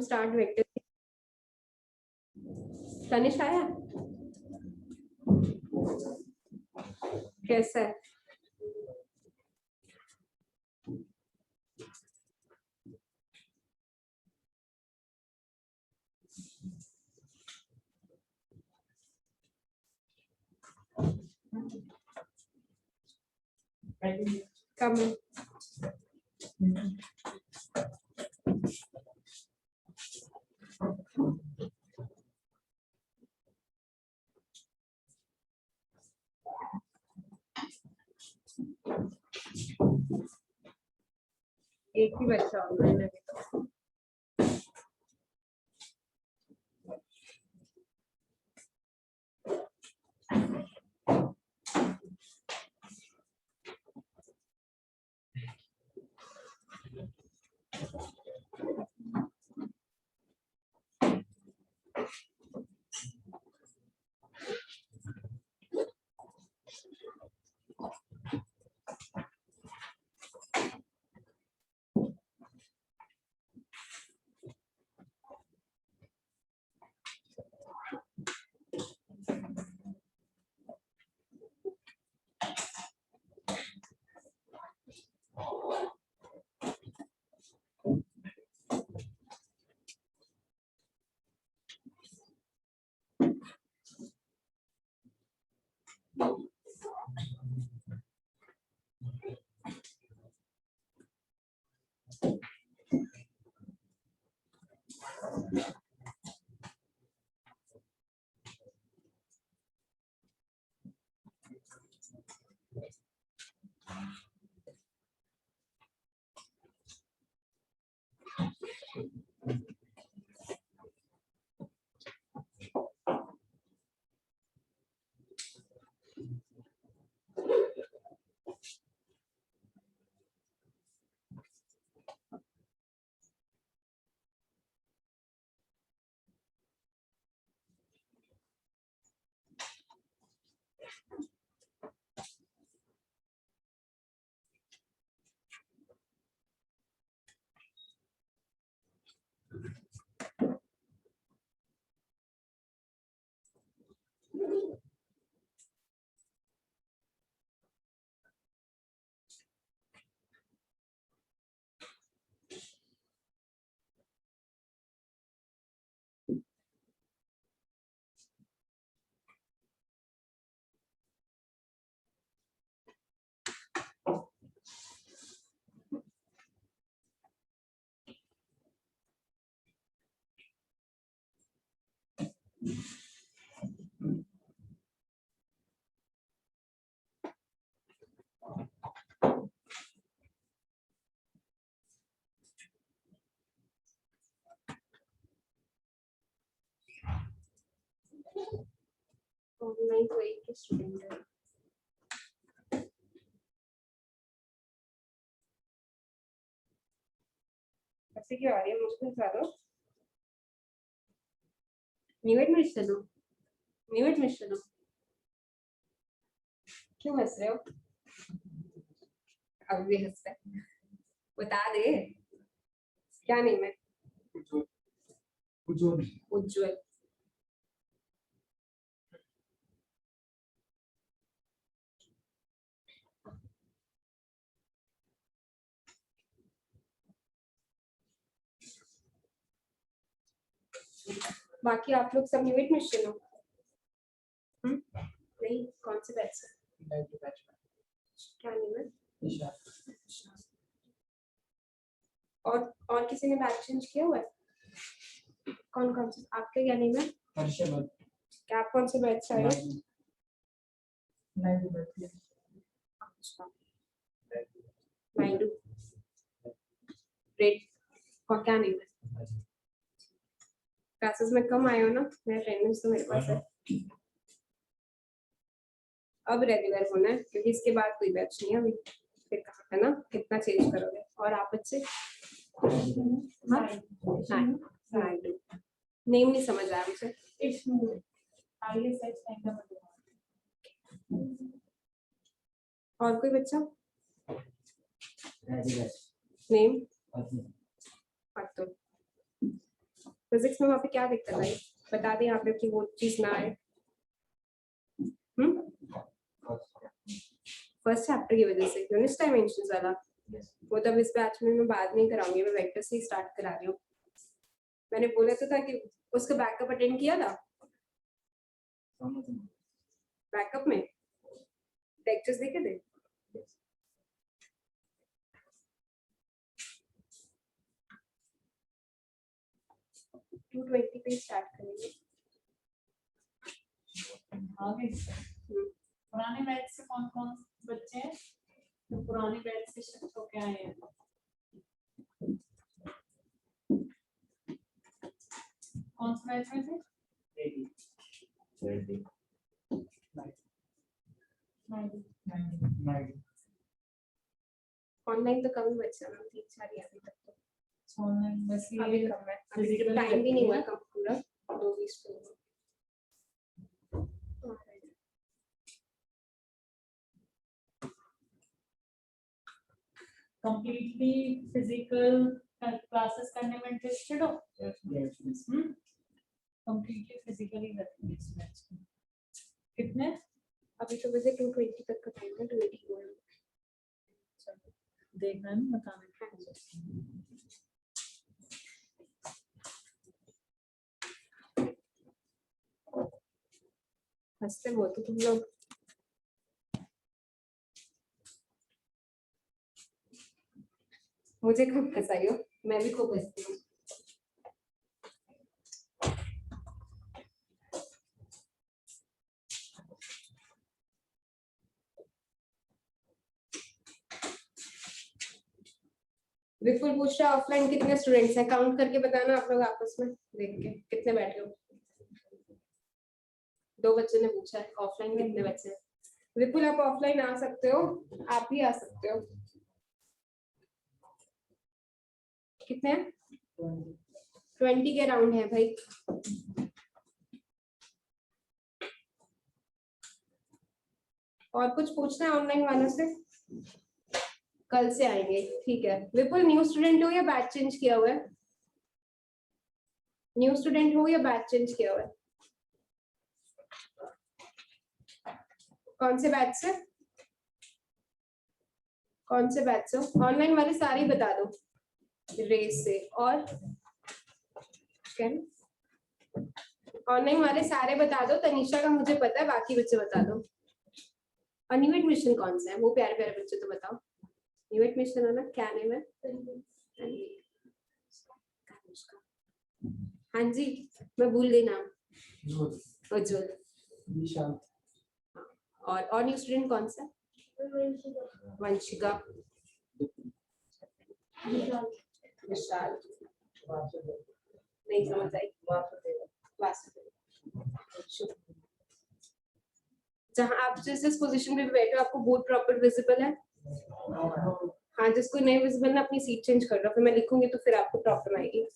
Start vector. Tanish आया? कैसा है? कम है। एक ही बच्चा ऑनलाइन है तो ऑनलाइन तो एक ही स्टूडेंट है। ऐसे क्यों आ रही है मुश्किल ज्यादा? म्यूट में चलो, म्यूट में चलो। क्यों हंस रहे हो? अब भी हंस रहे। बता दे क्या नेम है? उज्जवल। उज्जवल। बाकी आप लोग सब यूनिट में हो? नहीं, कौन से बैच से? क्या नेम है? और किसी ने बैच चेंज किया हुआ है? कौन कौन से? आपका क्या नेम है? हर्षवर्धन। क्या आप कौन से बैच से आए हो? अच्छा, नायडू। ग्रेट। और क्या नेम है? क्लासेस में कम आए हो ना, मेरा अटेंडेंस तो मेरे पास है। अब रेगुलर होना है क्योंकि इसके बाद कोई बैच नहीं है अभी। फिर कहाँ है ना, कितना चेंज करोगे? और आप बच्चे? नायडू। नेम नहीं समझ आया मुझे। और कोई बच्चा? नेम? अतुल। फिजिक्स में वहाँ पे क्या दिक्कत आई, बता दें यहाँ पे कि वो चीज ना आए। फर्स्ट चैप्टर की वजह से यूनिट डायमेंशंस वाला, वो तब इस बैच में मैं बात नहीं कराऊंगी, मैं वेक्टर से ही स्टार्ट करा रही हूँ। मैंने बोला तो था कि उसका बैकअप अटेंड किया था, बैकअप में लेक्चर्स देखे थे। टू 20 पे स्टार्ट करेंगे। पुराने बैच से कौन कौन बच्चे हैं तो पुराने बैच से शिफ्ट होके आए हैं? कौन से बैच में थे? ऑनलाइन तो कम बच्चा ना, 3-4 ही अभी तक तो। ऑनलाइन बस अभी ये कम है, अभी टाइम भी नहीं हुआ कम पूरा 2-20 पे। कंप्लीटली फिजिकल क्लासेस करने में इंटरेस्टेड हो? कंप्लीटली फिजिकली करते हैं इस बैच में। कितने? अभी तो वैसे 220 तक का टाइम है, 280 हुआ है। देखना है ना, बताना है। हंसते बहुत हो तुम लोग। मुझे खूब हंसाई हो, मैं भी खूब हंसती हूँ। विपुल पूछ रहा ऑफलाइन कितने स्टूडेंट्स हैं, काउंट करके बताना आप लोग आपस में देख के कितने बैठे हो। 2 बच्चे ने पूछा है ऑफलाइन कितने बच्चे हैं। विपुल आप ऑफलाइन आ सकते हो, आप भी आ सकते हो। कितने हैं? 20 के राउंड है भाई। और कुछ पूछना है ऑनलाइन वालों से? कल से आएंगे, ठीक है। विपुल न्यू स्टूडेंट हो या बैच चेंज किया हुआ है? न्यू स्टूडेंट हो या बैच चेंज किया हुआ है? कौन से बैच से? कौन से बैच से? ऑनलाइन वाले सारे ही बता दो रेस से। और ऑनलाइन वाले सारे बता दो, तनीषा का मुझे पता है, बाकी बच्चे बता दो। और न्यू एडमिशन कौन सा है? वो प्यारे प्यारे बच्चे तो बताओ। न्यू एडमिशन है ना, क्या नेम है? हाँ जी, मैं भूल गई नाम। उज्जवल। और न्यू स्टूडेंट कौन सा? वंशिका। विशाल। नहीं समझ आई। जहाँ आप जिस पोजीशन पे बैठे हो आपको बोर्ड प्रॉपर विजिबल है? हाँ, जिसको नहीं विजिबल ना अपनी सीट चेंज कर लो, फिर मैं लिखूंगी तो फिर आपको प्रॉब्लम आएगी।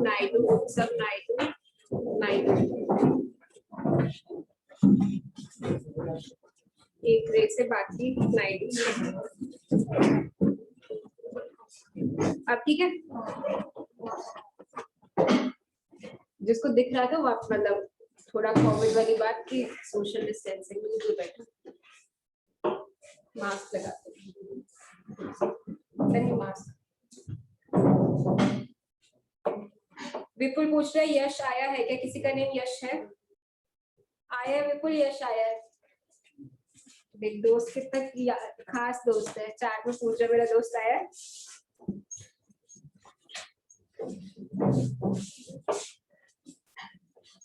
नायडू, सब नायडू, नायडू। एक रे से बाकी नायडू। अब ठीक है, जिसको दिख रहा था वो आप मतलब थोड़ा कोविड वाली बात की, सोशल डिस्टेंसिंग में दूर बैठो, मास्क लगा दो, मास्क। विपुल पूछ रहे यश आया है क्या? किसी का नेम यश है? आया है विपुल, यश आया है। देख दोस्त कितना खास दोस्त है, चैट में पूछ रहा मेरा दोस्त आया है।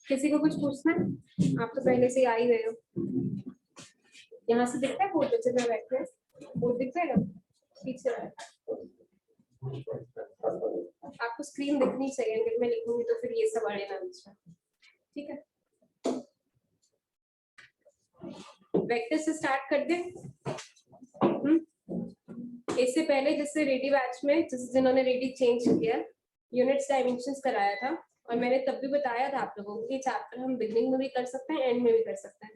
किसी को कुछ पूछना है? आप तो पहले से ही आ ही गए हो। यहाँ से दिखता है बोर्ड पे बैठे हैं? बोर्ड दिख जाएगा पीछे। आपको स्क्रीन दिखनी चाहिए, अगर मैं लिखूंगी तो फिर ये सब आड़े ना बीच में, ठीक है? वेक्टर से स्टार्ट कर दे। इससे पहले जिससे रेडी बैच में जिन्होंने रेडी चेंज किया, यूनिट्स डायमेंशंस कराया था, और मैंने तब भी बताया था आप लोगों को कि चैप्टर हम बिगनिंग में भी कर सकते हैं, एंड में भी कर सकते हैं।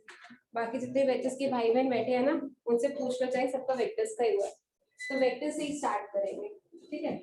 बाकी जितने वेक्टर्स के भाई बहन बैठे हैं ना, उनसे पूछ लो, चाहे सबका वेक्टर्स का ही हुआ है, तो वेक्टर से ही स्टार्ट करेंगे, ठीक है।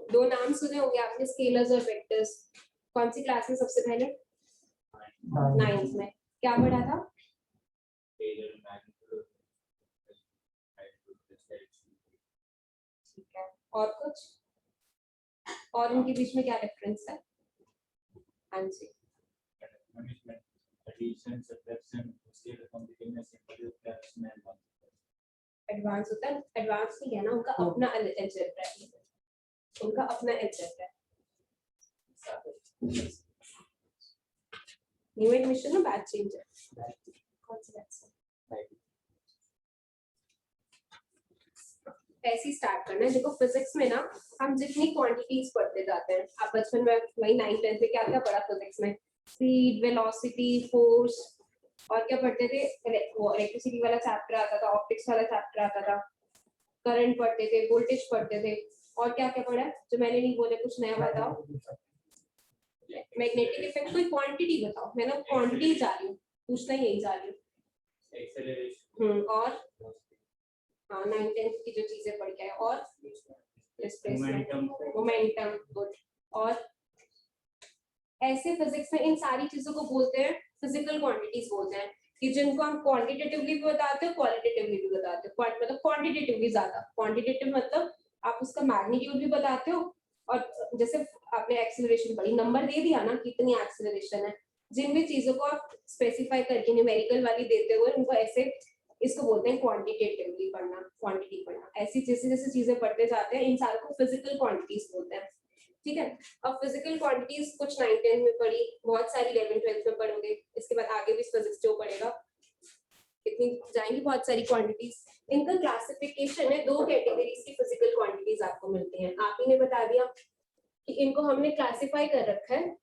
दो नाम सुने होंगे आपने, स्केलर्स और वेक्टर्स। कौन सी क्लास में सबसे पहले? 9th में। क्या पढ़ा था? ठीक है, और कुछ? और इनके बीच में क्या डिफरेंस है? हाँ जी, एडवांस होता है, एडवांस नहीं है ना, उनका अपना अलजेब्रा है, उनका अपना अलजेब्रा है। न्यू एडमिशन में बैच चेंज है, कौन सा बैच? ऐसे ही स्टार्ट करना है। देखो फिजिक्स में ना हम जितनी क्वांटिटीज पढ़ते जाते हैं, आप बचपन में वही 9th 10th में क्या क्या पढ़ा फिजिक्स में? स्पीड, वेलोसिटी, फोर्स, और क्या पढ़ते थे? वो इलेक्ट्रिसिटी वाला चैप्टर आता था, ऑप्टिक्स वाला चैप्टर आता था, करंट पढ़ते थे, वोल्टेज पढ़ते थे, और क्या क्या पढ़ा जो मैंने नहीं बोले? कुछ नया बताओ। मैग्नेटिक इफेक्ट, कोई क्वांटिटी बताओ। मैं ना क्वांटिटी जा रही हूँ, पूछना यही जा रही हूँ। और हाँ, 9th 10th की जो चीजें पढ़ के आए, और मोमेंटम, गुड। और ऐसे फिजिक्स में इन सारी चीजों को बोलते हैं फिजिकल क्वांटिटीज बोलते हैं, कि जिनको हम क्वांटिटेटिवली भी बताते हो, क्वालिटेटिवली भी बताते हो। मतलब क्वांटिटेटिवली ज्यादा, क्वांटिटेटिव मतलब आप उसका मैग्नीट्यूड भी बताते हो, और जैसे आपने एक्सीलरेशन पढ़ी, नंबर दे दिया ना कितनी एक्सीलरेशन है, जिन भी चीजों को आप स्पेसिफाई करके न्यूमेरिकल वाली देते हुए उनको ऐसे, इसको बोलते हैं क्वांटिटेटिवली पढ़ना, क्वांटिटी पढ़ना। ऐसी जैसे जैसे चीजें पढ़ते जाते हैं, इन सारों को फिजिकल क्वांटिटीज बोलते हैं, ठीक है। अब फिजिकल क्वांटिटीज कुछ 9th 10th में पढ़ी, बहुत सारी 11th 12th में पढ़ोगे, इसके बाद आगे भी फिजिक्स जो पढ़ेगा इतनी जाएंगी बहुत सारी क्वांटिटीज। इनका क्लासिफिकेशन है, 2 कैटेगरीज की फिजिकल क्वांटिटीज आपको मिलती हैं। आप ही ने बता दिया कि इनको हमने क्लासिफाई कर रखा है।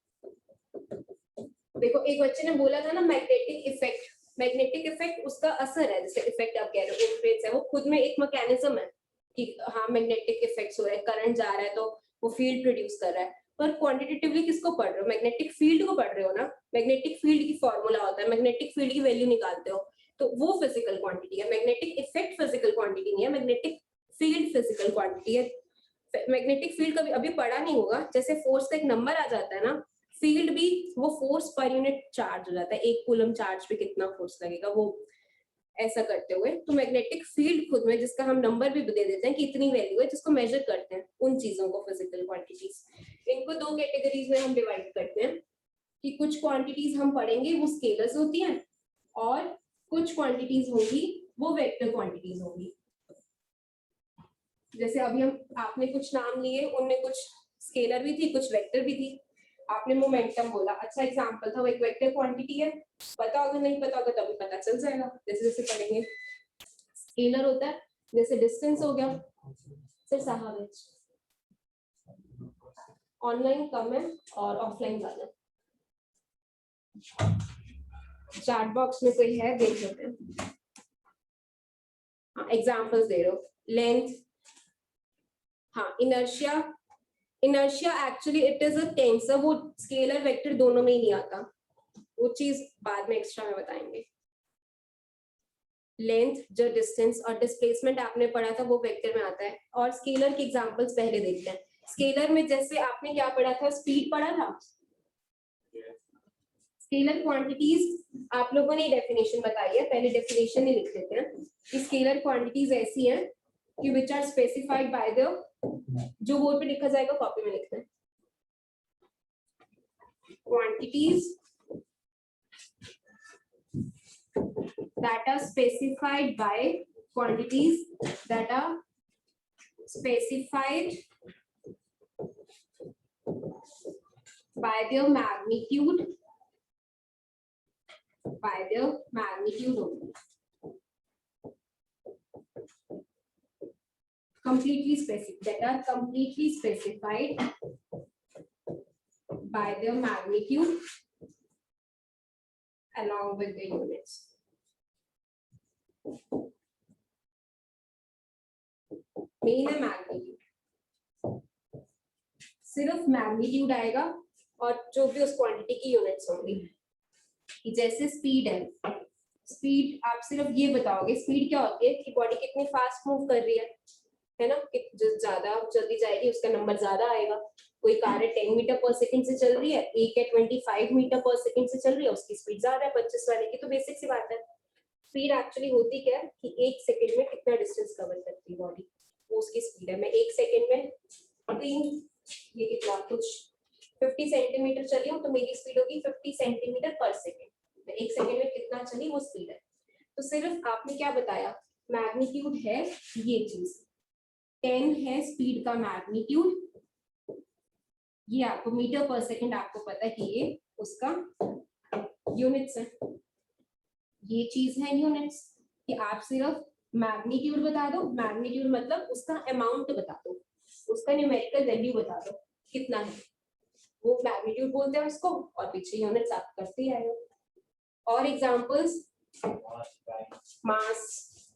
देखो एक बच्चे ने बोला था ना मैग्नेटिक इफेक्ट, मैग्नेटिक इफेक्ट उसका असर है, जैसे इफेक्ट आप कह रहे हो इन्फ्लुएंस है, वो खुद में एक मैकेनिज्म है कि हाँ मैग्नेटिक इफेक्ट्स हो रहे हैं, करंट जा रहा है तो वो फील्ड प्रोड्यूस कर रहा है। पर क्वांटिटेटिवली किसको पढ़ रहे हो? मैग्नेटिक फील्ड को पढ़ रहे हो ना। मैग्नेटिक फील्ड की फॉर्मूला होता है, मैग्नेटिक फील्ड की वैल्यू निकालते हो, तो वो फिजिकल क्वांटिटी है। मैग्नेटिक इफेक्ट फिजिकल क्वांटिटी नहीं है, मैग्नेटिक फील्ड फिजिकल क्वांटिटी है। मैग्नेटिक फील्ड कभी अभी पढ़ा नहीं होगा, जैसे फोर्स का एक नंबर आ जाता है ना, फील्ड भी वो फोर्स पर यूनिट चार्ज हो जाता है, 1 कूलम चार्ज पे कितना फोर्स लगेगा, वो ऐसा करते हुए। तो मैग्नेटिक फील्ड खुद में, जिसका हम नंबर भी दे देते हैं कि इतनी वैल्यू है, जिसको मेजर करते हैं, उन चीजों को फिजिकल क्वांटिटीज। इनको 2 कैटेगरीज में हम डिवाइड करते हैं कि कुछ क्वांटिटीज हम पढ़ेंगे वो स्केलर्स होती हैं, और कुछ क्वांटिटीज होंगी वो वेक्टर क्वांटिटीज होंगी। जैसे अभी हम आपने कुछ नाम लिए, उनमें कुछ स्केलर भी थी, कुछ वेक्टर भी थी। आपने मोमेंटम बोला, अच्छा एग्जांपल था, वो एक वेक्टर क्वांटिटी है। पता होगा, नहीं पता होगा तभी पता चल जाएगा जैसे जैसे पढ़ेंगे। स्केलर होता है जैसे डिस्टेंस हो गया। सर साहब ऑनलाइन कम है और ऑफलाइन ज्यादा है। चैट बॉक्स में कोई है, देख लेते हैं। हाँ, एग्जांपल्स दे रहे हो। लेंथ, हाँ, inertia, inertia actually it is a tensor, वो स्केलर वेक्टर दोनों में ही नहीं आता, वो चीज बाद में एक्स्ट्रा में बताएंगे। लेंथ जो डिस्टेंस और डिस्प्लेसमेंट आपने पढ़ा था वो वेक्टर में आता है। और स्केलर के एग्जांपल्स पहले देखते हैं। स्केलर में जैसे आपने क्या पढ़ा था, स्पीड पढ़ा था। स्केलर क्वांटिटीज आप लोगों ने डेफिनेशन बताई है, पहले डेफिनेशन ही लिख लेते हैं कि स्केलर क्वांटिटीज ऐसी हैं कि which are specified by the, जो बोर्ड पे लिखा जाएगा कॉपी में लिखते हैं, quantities that are specified by quantities that are specified by their magnitude only. Completely specific, that are completely specified by their magnitude along with the units. Main है magnitude, सिर्फ magnitude आएगा और जो भी उस क्वांटिटी की यूनिट्स होंगी। कि जैसे स्पीड है, स्पीड आप सिर्फ ये बताओगे स्पीड क्या होती है कि बॉडी कितनी फास्ट मूव कर रही है ना, कि जो ज्यादा जल्दी जाएगी उसका नंबर ज्यादा आएगा। कोई कार है 10 मीटर पर सेकंड से चल रही है, एक है 25 मीटर पर सेकंड से चल रही है, उसकी स्पीड ज्यादा है 25 वाले की। तो बेसिक सी बात है, स्पीड एक्चुअली होती क्या है कि एक सेकंड में कितना डिस्टेंस कवर करती है बॉडी, वो उसकी स्पीड है। मैं एक सेकंड में ये कितना कुछ 50 सेंटीमीटर चली हूँ तो मेरी स्पीड होगी 50 सेंटीमीटर पर सेकंड। मैं एक सेकंड में कितना चली वो स्पीड है। तो सिर्फ आपने क्या बताया, मैग्नीट्यूड है ये चीज, 10 है स्पीड का मैग्नीट्यूड, ये आपको मीटर पर सेकंड आपको पता है कि ये उसका यूनिट्स है, ये चीज है यूनिट्स। कि आप सिर्फ मैग्नीट्यूड बता दो, मैग्नीट्यूड मतलब उसका अमाउंट बता दो, उसका न्यूमेरिकल वैल्यू बता दो कितना है, वो मैग्नीट्यूड बोलते हैं उसको, और पीछे यूनिट्स आप करते ही आए हो। और एग्जांपल्स, मास,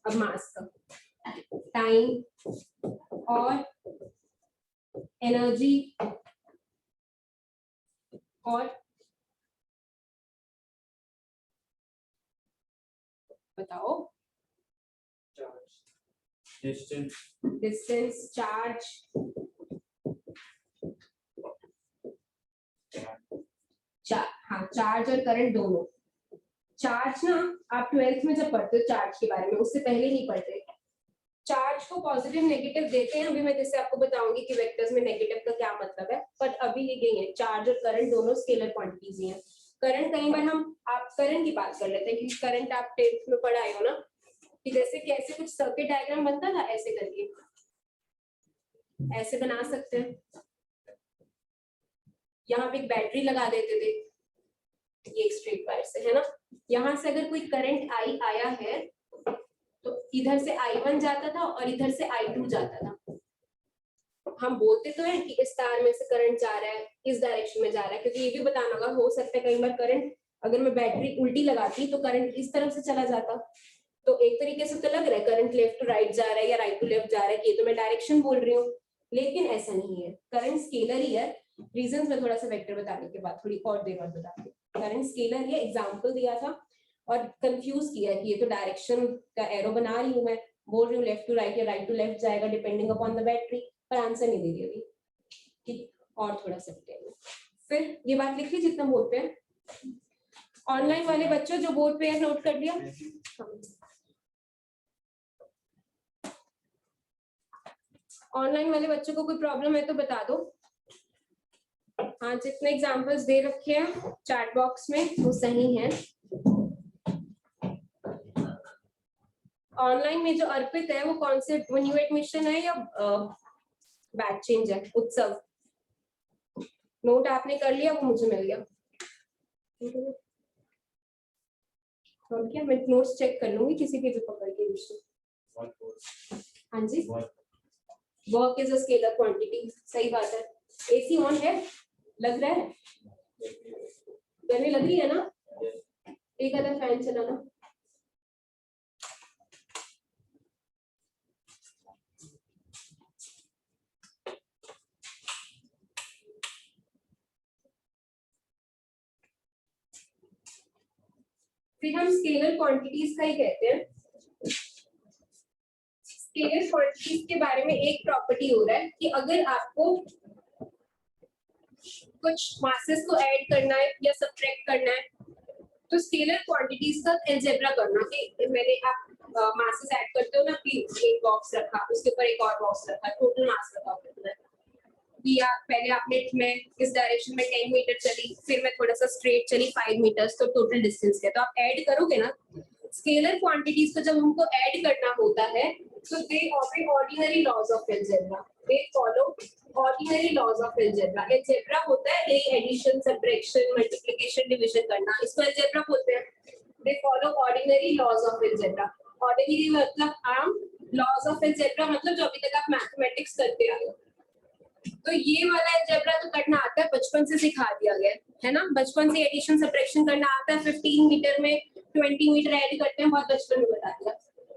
अब मास का, टाइम और एनर्जी और बताओ डिस्टेंस, चार्ज, हाँ चार्ज और करंट दोनों। चार्ज ना आप 12th में जब पढ़ते हो चार्ज के बारे में, उससे पहले नहीं पढ़ते। चार्ज को पॉजिटिव नेगेटिव देते हैं, अभी मैं जैसे आपको बताऊंगी कि वेक्टर्स में नेगेटिव का क्या मतलब है, पर अभी ये गई है चार्ज और करंट दोनों स्केलर क्वांटिटीज ही हैं। करंट कई बार हम आप करंट की बात कर लेते हैं क्योंकि करंट आप 10th में पढ़ाए हो ना, कि जैसे कैसे कुछ सर्किट डायग्राम बनता था, ऐसे करके ऐसे बना सकते हैं। यहाँ पे एक बैटरी लगा देते थे, ये एक स्ट्रेट वायर से है ना, यहाँ से अगर कोई करंट आई आया है तो इधर से I1 जाता था और इधर से I2 जाता था। हम बोलते तो हैं कि इस तार में से करंट जा रहा है, इस डायरेक्शन में जा रहा है, क्योंकि ये भी बताना होगा, हो सकता है कई बार करंट अगर मैं बैटरी उल्टी लगाती तो करंट इस तरफ से चला जाता। तो एक तरीके से तो लग रहा है करंट लेफ्ट टू राइट जा रहा है या राइट टू लेफ्ट जा रहा है, ये तो मैं डायरेक्शन बोल रही हूँ, लेकिन ऐसा नहीं है। करंट स्केलर ही है। रीजंस मैं थोड़ा सा वेक्टर बताने के बाद थोड़ी और देर बाद बताती हूँ। करंट स्केलर है, एग्जांपल दिया था और कंफ्यूज किया कि ये तो डायरेक्शन का एरो बना रही हूँ मैं, बोल रही हूँ लेफ्ट टू राइट या राइट टू लेफ्ट जाएगा डिपेंडिंग अपॉन द बैटरी, पर आंसर नहीं दे रही अभी। ठीक, और थोड़ा सा फिर ये बात लिख ली जितना बोर्ड पे है। ऑनलाइन वाले बच्चों जो बोर्ड पे है नोट कर लिया। ऑनलाइन वाले बच्चों को कोई प्रॉब्लम है तो बता दो। हाँ, जितने एग्जांपल्स दे रखे हैं चैट बॉक्स में वो सही है। ऑनलाइन में जो अर्पित है वो कौन से न्यू एडमिशन है या बैच चेंज है? उत्सव, नोट आपने कर लिया, वो मुझे मिल गया। और क्या मैं नोट्स चेक कर लूंगी किसी के भी पकड़ के विषय। हाँ जी, work is a scalar quantity, सही बात है। एसी ऑन है, लग रहा है, गर्मी लग रही है ना, एक आधा फैन चलाना। फिर हम स्केलर क्वांटिटीज का ही कहते हैं, स्केलर क्वांटिटीज के बारे में एक प्रॉपर्टी हो रहा है कि अगर आपको कुछ मासेस को ऐड करना है या सब्ट्रैक्ट करना है तो स्केलर क्वांटिटीज का अलजेब्रा करना कि मैंने आप मासेस ऐड करते हो ना कि एक बॉक्स रखा उसके ऊपर एक और बॉक्स रखा टोटल मास रखा कितना है या पहले आपने मैं इस डायरेक्शन में 10 मीटर चली फिर मैं थोड़ा सा स्ट्रेट चली 5 मीटर्स तो टोटल डिस्टेंस क्या तो आप ऐड करोगे ना स्केलर क्वांटिटीज को जब हमको ऐड करना होता है so they obey ordinary laws of algebra they follow ordinary laws of algebra algebra होता है यही एडिशन सब्ट्रैक्शन मल्टीप्लिकेशन डिवीजन करना इसको algebra बोलते हैं they follow ordinary laws of algebra ordinary मतलब आम laws of algebra मतलब जो अभी तक आप मैथमेटिक्स करते आए हो तो ये वाला अलजेब्रा तो करना आता है बचपन से सिखा दिया गया है ना बचपन से एडिशन सब्ट्रैक्शन करना आता है 15 मीटर में 20 मीटर ऐड करते हैं बहुत बचपन में बता दिया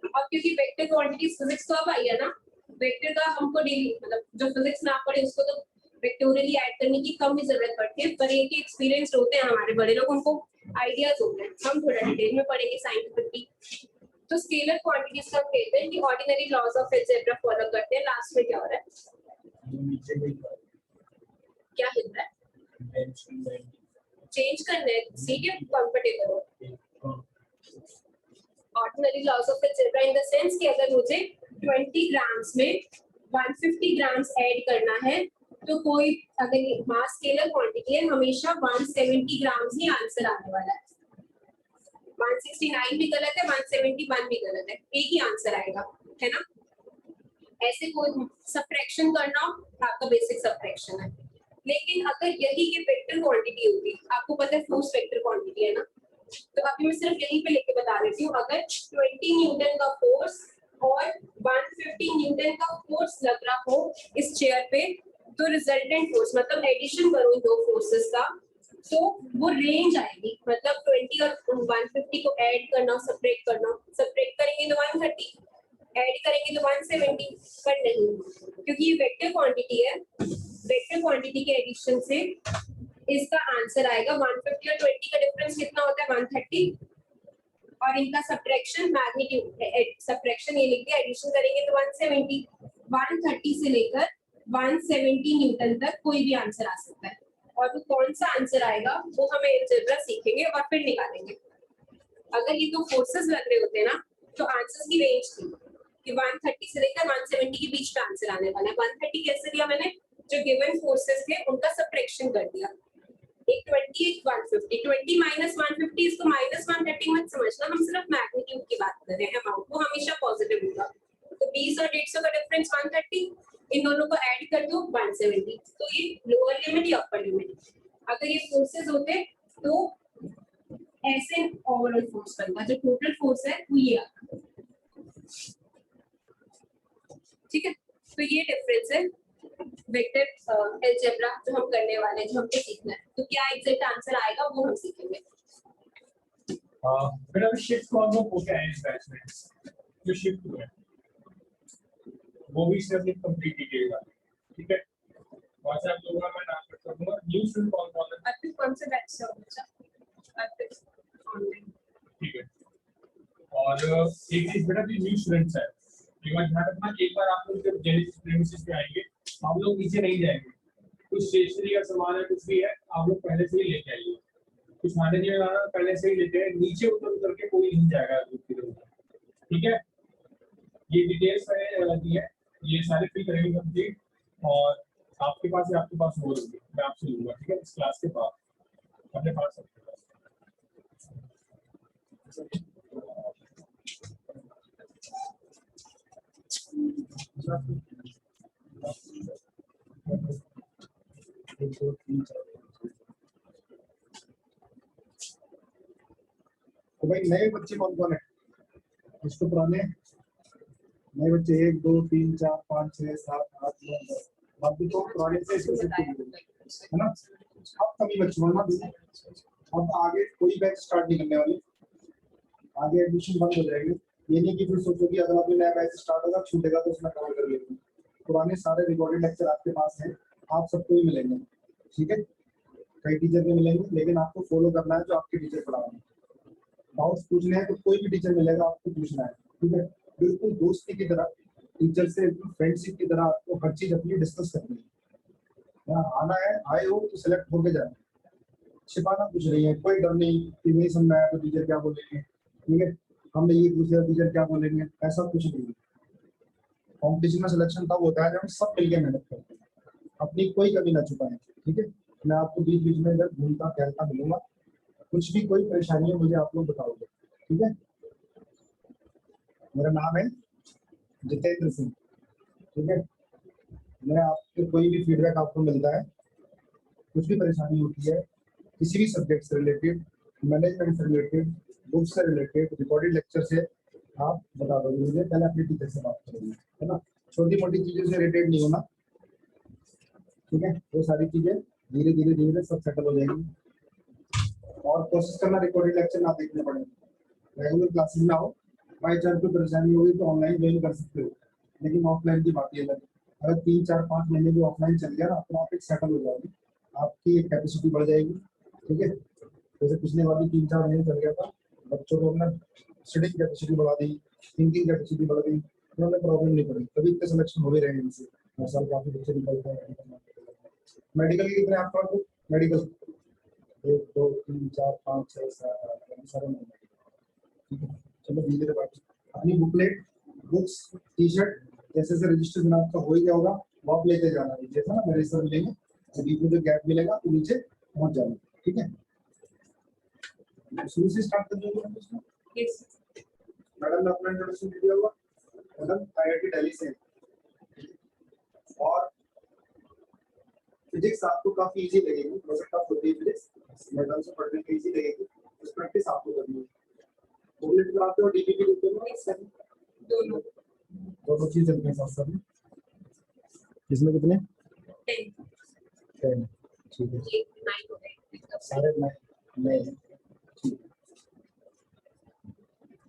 और क्योंकि वेक्टर क्वांटिटीज फिजिक्स तो अब आई है ना वेक्टर का हमको डेली मतलब जो फिजिक्स ना पढ़े उसको तो वेक्टोरियली ऐड करने की कम ही जरूरत पड़ती है पर ये कि एक्सपीरियंस होते हैं हमारे बड़े लोग उनको आइडियाज होते हैं हम थोड़ा डिटेल में पढ़ेंगे साइंटिफिकली तो स्केलर क्वांटिटीज का कहते हैं कि ordinary laws of algebra follow करते हैं लास्ट में क्या हो रहा है क्या हिल रहा है चेंज करना है सीट या कंफर्टेबल हो ordinary laws of algebra in the sense कि अगर मुझे 20 ग्राम्स में 150 ग्राम्स ऐड करना है तो कोई अगर मास स्केलर क्वांटिटी है हमेशा 170 ग्राम्स ही आंसर आने वाला है 169 भी गलत है 171 भी गलत है एक ही आंसर आएगा है ना ऐसे कोई सब्ट्रैक्शन करना आपका बेसिक सब्ट्रैक्शन है लेकिन अगर यही ये वेक्टर क्वांटिटी होगी आपको पता है फोर्स वेक्टर क्वांटिटी है ना तो अभी मैं सिर्फ यहीं पे लेके बता देती हूँ अगर 20 न्यूटन का फोर्स और 150 न्यूटन का फोर्स लग रहा हो इस चेयर पे तो रिजल्टेंट फोर्स मतलब एडिशन करो इन दो फोर्सेस का तो वो रेंज आएगी मतलब 20 और 150 को ऐड करना सब्ट्रैक्ट करेंगे तो 130 ऐड करेंगे तो 170 पर नहीं क्योंकि ये वेक्टर क्वांटिटी है वेक्टर क्वांटिटी के एडिशन से इसका आंसर आएगा 150 और 20 का डिफरेंस कितना होता है 130 और इनका सब्ट्रैक्शन मैग्नीट्यूड सब्ट्रैक्शन ये लिख दिया एडिशन करेंगे तो 170 130 से लेकर 170 न्यूटन तक कोई भी आंसर आ सकता है और वो कौन सा आंसर आएगा वो हमें अलजेब्रा सीखेंगे और फिर निकालेंगे अगर ये दो फोर्सेस लग रहे होते ना तो आंसर्स की रेंज थी कि 130 से लेकर 170 के बीच में आंसर आने वाला है 130 कैसे दिया मैंने जो गिवन फोर्सेस थे उनका सब्ट्रैक्शन कर दिया एक 20 एक 150 20 माइनस 150 इसको माइनस 130 मत समझना हम सिर्फ मैग्नीट्यूड की बात कर रहे हैं अमाउंट वो हमेशा पॉजिटिव होगा तो 20 और 150 का डिफरेंस 130 इन दोनों को ऐड कर दो 170 तो ये लोअर लिमिट या अपर लिमिट अगर ये फोर्सेस होते तो ऐसे ओवरऑल फोर्स बनता जो टोटल फोर्स है वो ये आता ठीक है तो ये डिफरेंस है वेक्टर अलजेब्रा जो हम करने वाले हैं जो हमको सीखना है तो क्या एग्जैक्ट आंसर आएगा वो हम सीखेंगे बेटा शिफ्ट कौन हो गया है इस बैच में जो शिफ्ट हुआ है वो भी सिर्फ कंप्लीट कीजिएगा ठीक है व्हाट्सएप लोगों का मैं नाम कर दूंगा न्यू स्टूडेंट कौन है अब कौन से बैच से हो बच्चा अब ऑनलाइन ठीक है और एक चीज बेटा भी न्यू स्टूडेंट्स है एक बार ध्यान रखना एक बार आप लोग जब जेनेसिस प्रीमिसेस पे आएंगे आप लोग नीचे नहीं जाएंगे कुछ स्टेशनरी का सामान है कुछ भी है आप लोग पहले से ही लेके आइए कुछ खाने पीने वाला पहले से ही लेते हैं नीचे उतर के कोई नहीं जाएगा ठीक है ये डिटेल्स मैंने दी है ये सारे फिल करेंगे कंप्लीट और आपके पास हो होगी मैं आपसे लूंगा ठीक है इस क्लास के बाद अपने पास तो भाई नए बच्चे कौन कौन है इसको पुराने नए बच्चे 1 2 3 4 5 6 7 8 9 10 बाकी तो पुराने से है ना अब कमी बच्चों ना अब आगे कोई बैच स्टार्ट नहीं करने वाले आगे एडमिशन बंद हो जाएगी ये नहीं कि फिर सोचो कि अगर अभी नया बैच स्टार्ट होगा छूटेगा तो उसमें कवर कर लेंगे पुराने सारे रिकॉर्डेड लेक्चर आपके पास हैं आप सबको ही मिलेंगे ठीक है कई टीचर के मिलेंगे लेकिन आपको फॉलो करना है जो आपके टीचर पढ़ा रहे हैं डाउट्स पूछने हैं तो कोई भी टीचर मिलेगा आपको पूछना है ठीक है बिल्कुल दोस्ती की तरह टीचर से फ्रेंडशिप की तरह आपको हर चीज अपनी डिस्कस करनी है। यहाँ आना है, आए हो तो सिलेक्ट होके जाना है, छिपाना कुछ नहीं है, कोई डर नहीं कि नहीं समझ में आया तो टीचर क्या बोलेंगे, ठीक है, हमने ये पूछा टीचर क्या बोलेंगे, ऐसा कुछ नहीं है। कॉम्पिटिशन में सिलेक्शन तब होता है जब हम सब मिलकर मेहनत करते हैं, अपनी कोई कमी ना छुपाएं, ठीक है। मैं आपको बीच बीच में इधर घूमता टहलता मिलूंगा, कुछ भी कोई परेशानी है मुझे आप लोग बताओगे, ठीक है। मेरा नाम है जितेंद्र सिंह, ठीक है। मैं आपके कोई भी फीडबैक आपको मिलता है, कुछ भी परेशानी होती है किसी भी सब्जेक्ट से रिलेटेड, मैनेजमेंट से रिलेटेड, बुक से रिलेटेड, रिकॉर्डेड लेक्चर से, आप बता दोगे मुझे, पहले अपने टीचर से बात करेंगे, है ना। छोटी मोटी चीजों से रिलेटेड नहीं होना, ठीक है। वो सारी चीजें धीरे धीरे धीरे सब सेटल हो जाएंगी। और कोशिश करना रिकॉर्डेड लेक्चर ना देखने पड़े, रेगुलर क्लासेस में आओ। बाई चांस कोई परेशानी होगी तो ऑनलाइन ज्वाइन कर सकते हो, लेकिन ऑफलाइन की बात ही अलग है। अगर 3 4 5 महीने भी ऑफलाइन चल गया ना तो आप एक सेटल हो जाओगे, आपकी कैपेसिटी बढ़ जाएगी, ठीक है। जैसे पिछले बार भी 3 4 महीने चल गया था, बच्चों को अपना स्टडी कैपेसिटी बढ़ा दी, थिंकिंग कैपेसिटी बढ़ा दी, तो हमें प्रॉब्लम नहीं पड़ी, तभी इतने सिलेक्शन हो भी रहे हैं इनसे। हर साल काफी बच्चे निकलते हैं। मेडिकल की कितने आपका तो मेडिकल 1 2 3 4 5 6 7 8 सारे मिलेंगे, ठीक है। चलो धीरे धीरे बात, अपनी बुकलेट, बुक्स, टी शर्ट जैसे जैसे रजिस्ट्रेशन आपका हो ही गया होगा वो आप लेते जाना, जैसा ना मेरे सर मिलेंगे तो बीच में जो गैप मिलेगा तो नीचे पहुंच जाना, ठीक है। शुरू से स्टार्ट कर दोगे हम इसको। Yes. मैडम ने अपना इंट्रोडक्शन दे दिया होगा, मैडम आईआईटी दिल्ली से हैं। और फिजिक्स आपको काफी इजी लगेगी, प्रोजेक्ट टफ होती है फिजिक्स, मैडम से पढ़ने में इजी लगेगी, उस प्रैक्टिस आपको करनी है। बुकलेट कराते हो, डीपीपी देते हो, दोनों दोनों चीज चलती है साथ साथ में। इसमें कितने 10 10, ठीक है। ये 9 हो गए सारे नए हैं, ठीक है।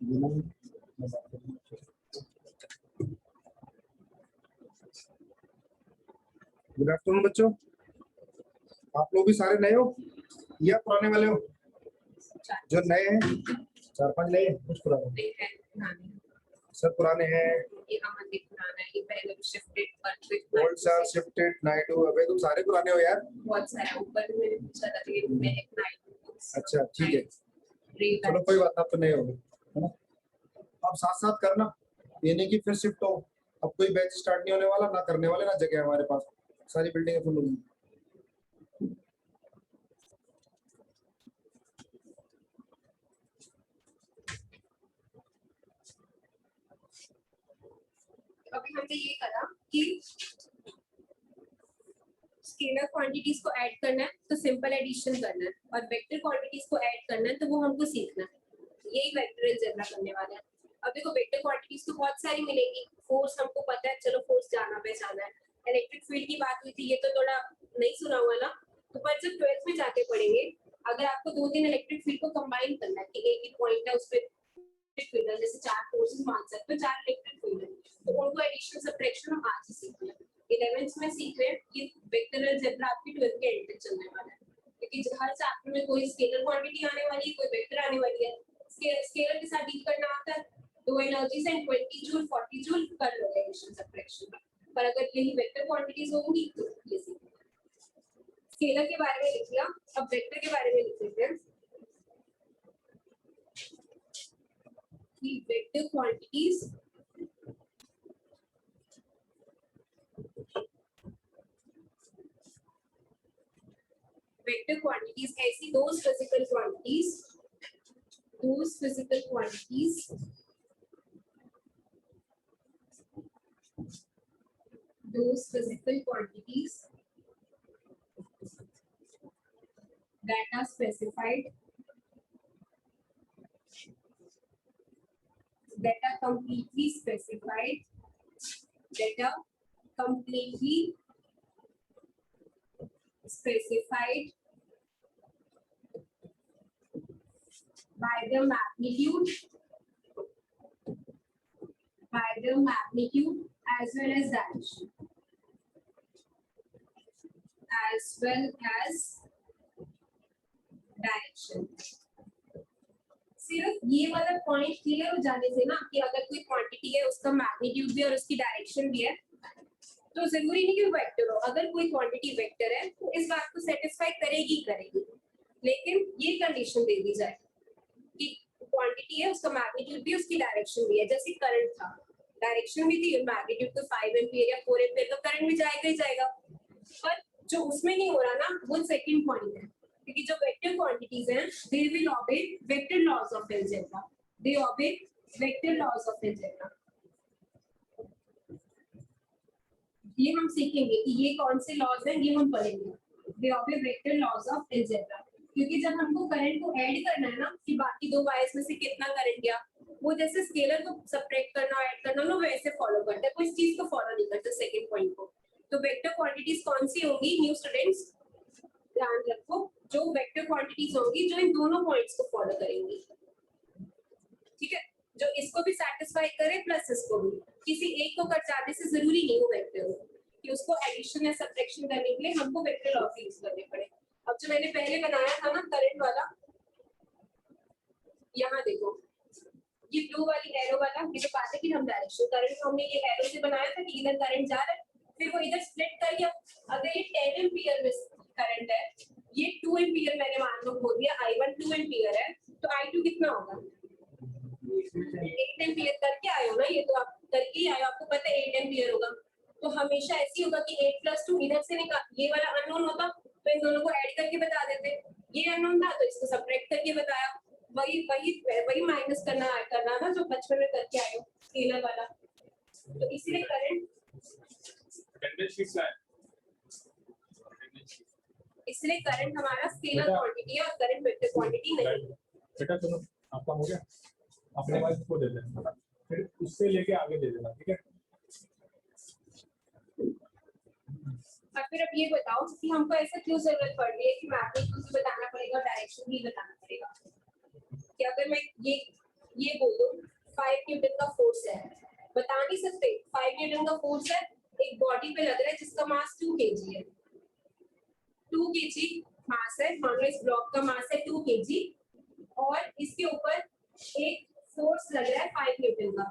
बिना मजाक के। गुड आफ्टरनून बच्चों, आप लोग भी सारे नए हो या पुराने वाले हो? जो नए हैं 4 5 नए हैं, कुछ पुराने है पुराने, सब पुराने हैं। ये अमनदीप पुराना है, ये पहले शिफ्टेड पर ओल्ड सर शिफ्टेड नाइटू, अबे तुम सारे पुराने हो यार। बहुत सारे ऊपर में मैंने पूछा था कि मैं एक नाइट अच्छा ठीक है, चलो कोई बात ना, आप तो नए हो है ना। अब साथ साथ करना, ये नहीं कि फिर शिफ्ट हो, अब कोई बैच स्टार्ट नहीं होने वाला, ना करने वाले, ना जगह है हमारे पास, सारी बिल्डिंगें फुल होंगी। अभी हमने ये करा कि स्केलर क्वांटिटीज को ऐड करना है तो सिंपल एडिशन करना है, और वेक्टर क्वांटिटीज को ऐड करना है तो वो हमको सीखना है, यही वेक्टर अलजेब्रा करने वाला है। अब देखो वेक्टर क्वांटिटीज तो बहुत सारी मिलेगी, फोर्स हमको पता है, चलो फोर्स जाना पहचाना है। इलेक्ट्रिक फील्ड की बात हुई थी, ये तो थोड़ा नहीं सुना हुआ ना, तो पर जब 12th में जाके पढ़ेंगे, अगर आपको 2 3 इलेक्ट्रिक फील्ड को कंबाइन करना है कि एक ही पॉइंट है उस पे फील्ड है, जैसे 4 फोर्सेस मान सकते हो, 4 इलेक्ट्रिक फील्ड है, तो उनको एडिशन सब्ट्रैक्शन हम आज ही सीख लें। 11th में सीख रहे हैं, ये वेक्टर अलजेब्रा आपकी 12th के एंड तक चलने वाला है, क्योंकि हर चैप्टर में कोई स्केलर क्वांटिटी आने वाली है, कोई वेक्टर आने वाली है। स्केलर के साथ डील करना आता है, 2 एनर्जीज एंड 20 जूल 40 जूल कर लो एडिशन सब्ट्रैक्शन, पर अगर यही वेक्टर क्वांटिटीज होंगी तो ये सीख। स्केलर के बारे में लिख लिया, अब वेक्टर के बारे में लिख लेते हैं कि वेक्टर क्वांटिटीज ऐसी those physical quantities that are specified, that are completely specified, by the magnitude as well as direction, See, सिर्फ ये वाला पॉइंट क्लियर हो जाने से ना कि अगर कोई क्वांटिटी है उसका मैग्नीट्यूड भी और उसकी डायरेक्शन भी है तो जरूरी नहीं कि वो वेक्टर हो। अगर कोई क्वांटिटी वेक्टर है तो इस बात को सेटिस्फाई करेगी करेगी, लेकिन ये कंडीशन दे दी जाए कि क्वांटिटी है उसका मैग्नीट्यूड भी उसकी डायरेक्शन भी है। जैसे करंट था, डायरेक्शन भी थी, मैग्नीट्यूड तो 5 एम्पीयर या 4 एम्पीयर, तो करंट भी जाएगा ही जाएगा। पर जो उसमें नहीं हो रहा ना वो सेकंड पॉइंट है, क्योंकि जो वेक्टर क्वांटिटीज हैं they will obey vector laws of algebra, they obey vector laws of algebra. ये हम सीखेंगे कि ये कौन से लॉज हैं, ये हम पढ़ेंगे। दे obey vector laws of algebra, क्योंकि जब हमको करंट को ऐड करना है ना कि बाकी दो वायर्स में से कितना करंट गया, वो जैसे स्केलर को सबट्रैक्ट करना ऐड करना ना वैसे फॉलो करता है, कोई इस चीज को फॉलो नहीं करता सेकंड पॉइंट को। तो वेक्टर क्वांटिटीज कौन सी होंगी न्यू स्टूडेंट्स, ध्यान रखो, जो वेक्टर क्वांटिटीज होंगी जो इन दोनों पॉइंट्स को फॉलो करेंगी, ठीक है, जो इसको भी सेटिस्फाई करे प्लस इसको भी। किसी एक को कर जाने से जरूरी नहीं हो वेक्टर हो कि उसको एडिशन या सब्ट्रैक्शन करने के लिए हमको वेक्टर लॉ यूज करने पड़े। अब जो मैंने पहले बनाया था ना करंट वाला, यहाँ देखो ये ब्लू वाली एरो वाला, ये तो बात है कि हम डायरेक्शन करंट को हमने ये एरो से बनाया था कि इधर करंट जा रहा है, फिर वो इधर स्प्लिट कर गया। अगर ये 10 एम्पीयर में करंट है, ये 2 एम्पीयर मैंने मान लो बोल दिया, I1 2 एम्पीयर है, तो I2 कितना होगा 8 एम्पीयर करके आए हो ना, ये तो आप करके ही आए हो, आपको पता है 8 एम्पीयर होगा। तो हमेशा ऐसी होगा कि 8 + 2 इधर से निकाल, ये वाला अननोन होता तो इन दोनों को ऐड करके बता देते, ये अननोन था तो इसको सबट्रैक्ट करके बताया। वही वही वही माइनस करना ना जो बचपन में करके आए हो स्केलर वाला। तो इसलिए करंट, इसलिए करंट हमारा स्केलर क्वांटिटी है और करंट वेक्टर क्वांटिटी नहीं है। बेटा सुनो, आपका हो गया, अपने वाइफ को दे देना, फिर उससे लेके आगे दे देना, ठीक है। और फिर अब ये बताओ कि हमको ऐसा क्यों जरूरत पड़ रही है कि मैग्नीट्यूड भी बताना पड़ेगा, डायरेक्शन भी बताना पड़ेगा। कि अगर मैं ये बोल दूं 5 न्यूटन का फोर्स है, बता नहीं सकते 5 न्यूटन का फोर्स है, एक बॉडी पे लग रहा है जिसका मास 2 kg है, 2 kg मास है, मान लो इस ब्लॉक का मास है 2 kg और इसके ऊपर एक फोर्स लग रहा है 5 न्यूटन का,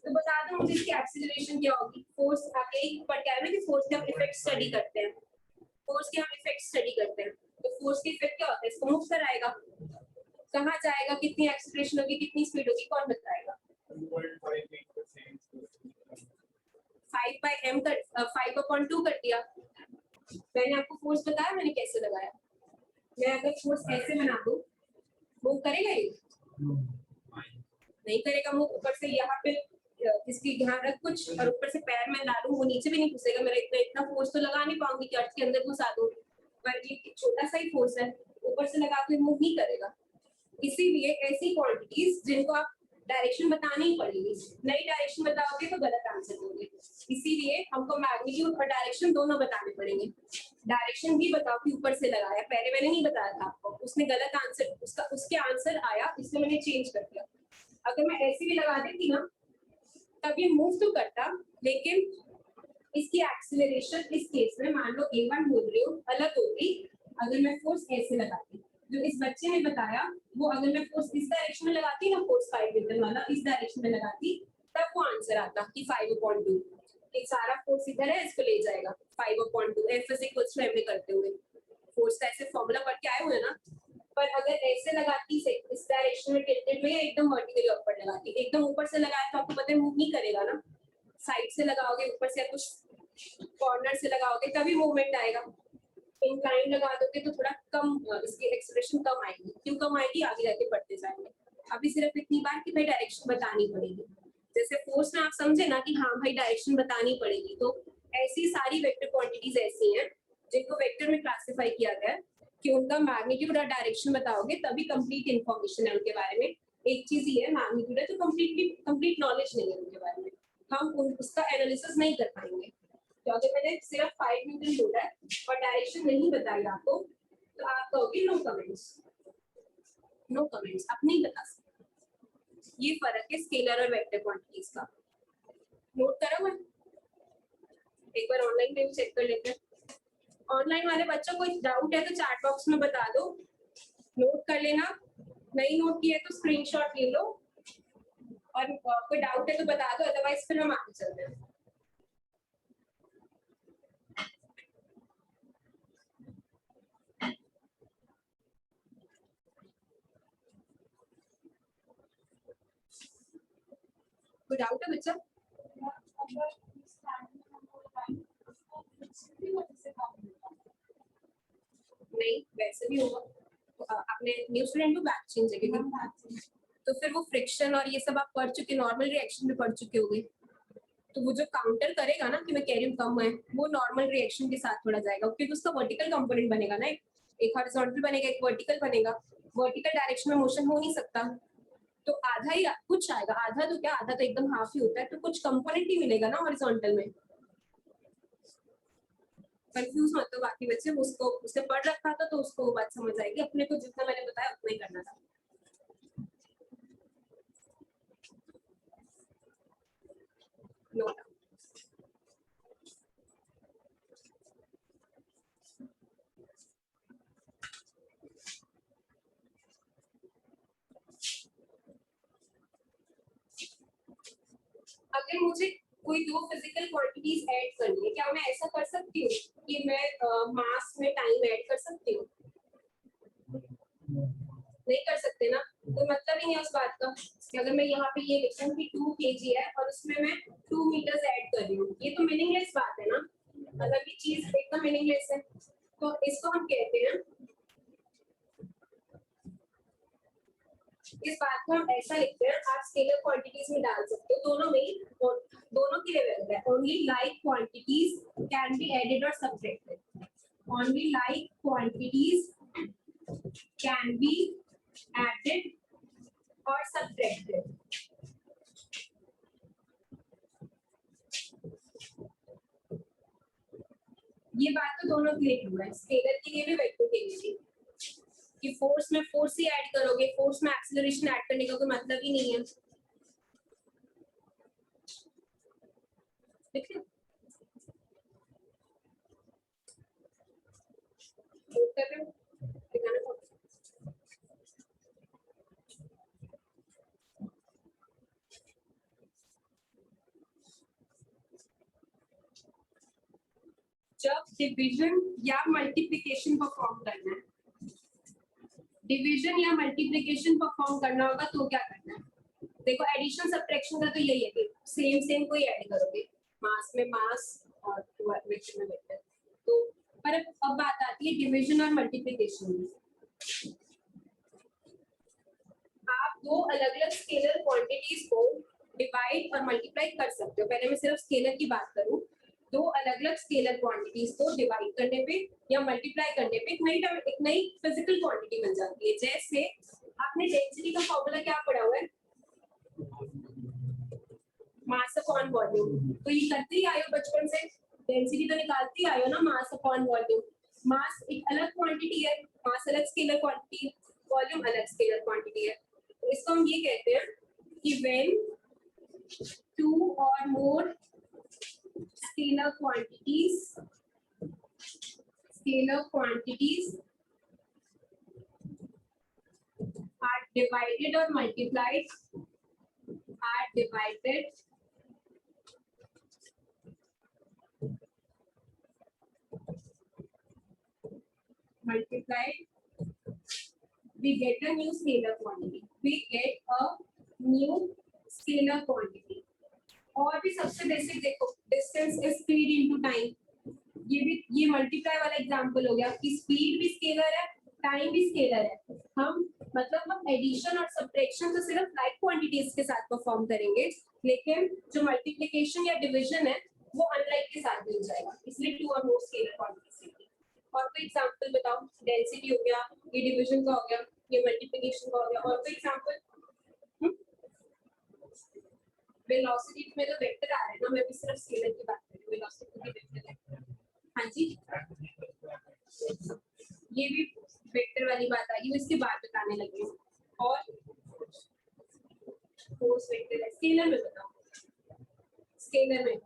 तो बता दो मुझे इसकी एक्सीलरेशन क्या होगी। फोर्स आगे ही पढ़ के आए ना कि फोर्स के हम इफेक्ट स्टडी करते हैं, फोर्स के हम इफेक्ट स्टडी करते हैं, तो फोर्स के इफेक्ट क्या होता है, इसको मूव कराएगा, कहाँ जाएगा, कितनी एक्सीलरेशन होगी, कितनी स्पीड होगी, कौन बताएगा। 5/m कर 5/2 कर दिया। मैंने आपको फोर्स बताया, मैंने कैसे लगाया। मैं अगर फोर्स ऐसे बना दूं, मूव करेगा ये नहीं करेगा, मूव ऊपर से यहाँ पे इसकी यहाँ रख कुछ और ऊपर से पैर में डालूं, वो नीचे भी नहीं घुसेगा, मेरा इतना फोर्स तो लगा नहीं पाऊंगी कि अर्थ के अंदर घुसा दूं, पर ये छोटा सा ही फोर्स है, ऊपर से लगा के मूव नहीं करेगा। इसीलिए ऐसी क्वांटिटीज जिनको आप डायरेक्शन बतानी ही पड़ेगी, नई डायरेक्शन बताओगे तो गलत आंसर दोगे, इसीलिए हमको मैग्नीट्यूड और डायरेक्शन दोनों बताने पड़ेंगे। डायरेक्शन भी बताओ कि ऊपर से लगाया, पहले मैंने नहीं बताया था आपको, उसने गलत आंसर, उसके आंसर आया इसलिए मैंने चेंज कर दिया। अगर मैं ऐसे भी लगा देती ना तब ये मूव तो करता, लेकिन इसकी एक्सीलरेशन इस केस में मान लो A1 बोल रही हूँ अलग होगी अगर मैं फोर्स ऐसे लगाती। जो इस बच्चे ने बताया वो अगर मैं फोर्स इस डायरेक्शन में लगाती ना, फोर्स 5 न्यूटन वाला इस डायरेक्शन में लगाती, तब वो आंसर आता कि 5/2। एक सारा फोर्स इधर है, इसको ले जाएगा 5/2 F = m में करते हुए, फोर्स का ऐसे फॉर्मूला पढ़ के आए हुए ना। पर अगर ऐसे लगाती से इस डायरेक्शन में टिल्टेड में, एकदम वर्टिकली ऊपर लगाती, एकदम ऊपर से लगाया तो आपको पता है मूव नहीं करेगा ना, साइड से लगाओगे, ऊपर से कुछ कॉर्नर से लगाओगे तभी मूवमेंट आएगा। इंक्लाइन लगा दोगे तो थोड़ा कम, इसकी एक्सेलरेशन कम आएगी, क्यों कम आएगी आगे जाके पढ़ते जाएंगे। अभी सिर्फ इतनी बार कि भाई डायरेक्शन बतानी पड़ेगी, जैसे फोर्स में आप समझे ना कि हाँ भाई डायरेक्शन बतानी पड़ेगी, तो ऐसी सारी वेक्टर क्वांटिटीज ऐसी हैं जिनको वेक्टर में क्लासिफाई किया गया है कि उनका मैग्नीट्यूड और डायरेक्शन बताओगे तभी कंप्लीट इन्फॉर्मेशन है उनके बारे में। एक चीज ही है मैग्नीट्यूड है तो कंप्लीट नॉलेज नहीं है उनके बारे में, हम उसका एनालिसिस नहीं कर पाएंगे। तो अगर मैंने सिर्फ 5 न्यूटन बोला है और डायरेक्शन नहीं बताई आपको तो आप कहोगे नो कमेंट्स, नो कमेंट्स, आप नहीं बता सकते। ये फर्क है स्केलर और वेक्टर क्वांटिटीज का। नोट करो मैं एक बार ऑनलाइन पे चेक कर लेते हैं। ऑनलाइन वाले बच्चों को डाउट है तो चैट बॉक्स में बता दो, नोट कर लेना। नहीं नोट किया तो स्क्रीनशॉट ले लो और कोई डाउट है तो बता दो, अदरवाइज फिर हम आगे चलते हैं। कोई डाउट है बच्चा? नहीं वैसे भी होगा। तो आपने न्यू स्टूडेंट को बैच चेंज है क्योंकि तो फिर वो फ्रिक्शन और ये सब आप पढ़ चुके, नॉर्मल रिएक्शन में पढ़ चुके होंगे। तो वो जो काउंटर करेगा ना कि मैं कह रही हूँ कम है, वो नॉर्मल रिएक्शन के साथ थोड़ा जाएगा क्योंकि उसका वर्टिकल कंपोनेंट बनेगा ना, एक हॉरिजॉन्टल बनेगा, एक वर्टिकल बनेगा। वर्टिकल डायरेक्शन में मोशन हो नहीं सकता, तो आधा ही कुछ आएगा। आधा तो क्या, आधा तो एकदम हाफ ही होता है, तो कुछ कंपोनेंट ही मिलेगा ना हॉरिजॉन्टल में। कंफ्यूज मत हो बाकी बच्चे, उसको उसने पढ़ रखा था तो उसको बात समझ आएगी। अपने को जितना मैंने बताया उतना ही करना था। No doubt. अगर मुझे कोई दो फिजिकल क्वांटिटीज ऐड करनी है, क्या मैं ऐसा कर सकती हूँ कि मैं मास में टाइम ऐड कर सकती हूँ? नहीं कर सकते ना, तो मतलब ही नहीं है उस बात का कि अगर मैं यहाँ पे ये लिखूं कि 2 kg है और उसमें मैं 2 मीटर्स ऐड कर रही हूँ, ये तो मीनिंगलेस बात है ना। मतलब ये चीज एकदम मीनिंगलेस है, तो इसको हम कहते हैं, इस बात को हम ऐसा लिखते हैं, आप स्केलर क्वांटिटीज में डाल सकते हो, दोनों में ही, दोनों के लिए वैलिड है। Only like quantities can be added और subtracted. Only like quantities can be added और सब्ट्रैक्टेड। ये बात तो दोनों के लिए ट्रू है, स्केलर के लिए भी वेक्टर के लिए भी, कि फोर्स में फोर्स ही ऐड करोगे, फोर्स में एक्सेलरेशन ऐड करने का कोई मतलब ही नहीं है। ठीक है, जब डिवीजन या मल्टीप्लिकेशन परफॉर्म करना है, डिवीजन या मल्टीप्लिकेशन परफॉर्म करना होगा तो क्या करना है? देखो एडिशन सब्ट्रैक्शन का तो यही है कि सेम सेम को ही ऐड करोगे, मास में मास और वेक्टर में वेक्टर। तो पर अब बात आती है डिवीजन और मल्टीप्लिकेशन में। आप दो अलग अलग स्केलर क्वांटिटीज को डिवाइड और मल्टीप्लाई कर सकते हो। पहले मैं सिर्फ स्केलर की बात करूं, दो अलग अलग स्केलर क्वांटिटीज को डिवाइड करने पे या मल्टीप्लाई करने पे एक नई फिजिकल क्वांटिटी बन जाती है। जैसे आपने डेंसिटी का फॉर्मूला क्या पढ़ा हुआ है, मास अपॉन वॉल्यूम, तो ये करते ही आयो बचपन से, डेंसिटी तो निकालते ही आयो ना, मास अपॉन वॉल्यूम। मास एक अलग क्वांटिटी है, मास अलग स्केलर क्वांटिटी, वॉल्यूम अलग स्केलर क्वांटिटी है। तो इसको हम ये कहते हैं कि व्हेन टू और मोर scalar quantities are divided or multiplied we get a new scalar quantity। और भी सबसे बेसिक देखो, distance is speed into time, ये मल्टीप्लाई वाला एग्जांपल हो गया कि स्पीड भी स्केलर है, टाइम भी स्केलर है। हम एडिशन और सब्ट्रैक्शन तो सिर्फ लाइक क्वांटिटीज के साथ परफॉर्म करेंगे, लेकिन जो मल्टीप्लिकेशन या डिवीजन है वो अनलाइक के साथ मिल जाएगा, इसलिए टू और मोर स्केलर क्वांटिटीज। और कोई एग्जांपल बताओ, डेंसिटी हो गया, ये डिवीजन का हो गया, ये मल्टीप्लिकेशन का हो गया, और कोई एग्जांपल? वेलोसिटी में तो वेक्टर आ रहा है ना, मैं भी सिर्फ स्केलर की बात कर रही हूँ, वेलोसिटी भी वेक्टर है। हाँ जी, ये भी वेक्टर वाली बात आई, इसके बाद बताने लगी हूँ। और फोर्स वेक्टर है, स्केलर में बताओ, स्केलर में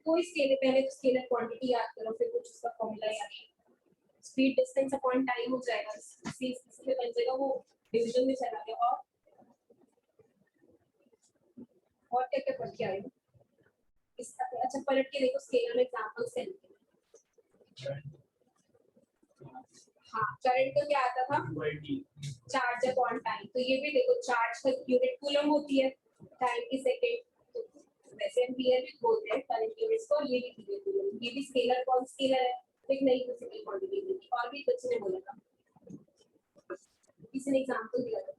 कोई स्केलर, पहले तो स्केलर क्वांटिटी याद करो, फिर कुछ उसका फॉर्मूला याद करो। स्पीड डिस्टेंस अपॉन टाइम हो जाएगा, इसमें बन जाएगा वो डिवीजन में चला गया। और क्या क्या पढ़ के आए हो इसका? अच्छा पलट के देखो स्केलर में एग्जांपल से। हाँ करंट का क्या आता था, चार्ज अपॉन टाइम। तो ये भी देखो चार्ज का यूनिट कूलम होती है, टाइम की सेकंड। तो वैसे एम्पियर भी बोलते हैं करंट यूनिट्स को, ये भी थी कूलम। ये भी स्केलर, कौन स्केलर है, एक नई फिजिकल क्वांटिटी थी। और भी बच्चे ने बोला था, किसी ने एग्जांपल दिया था।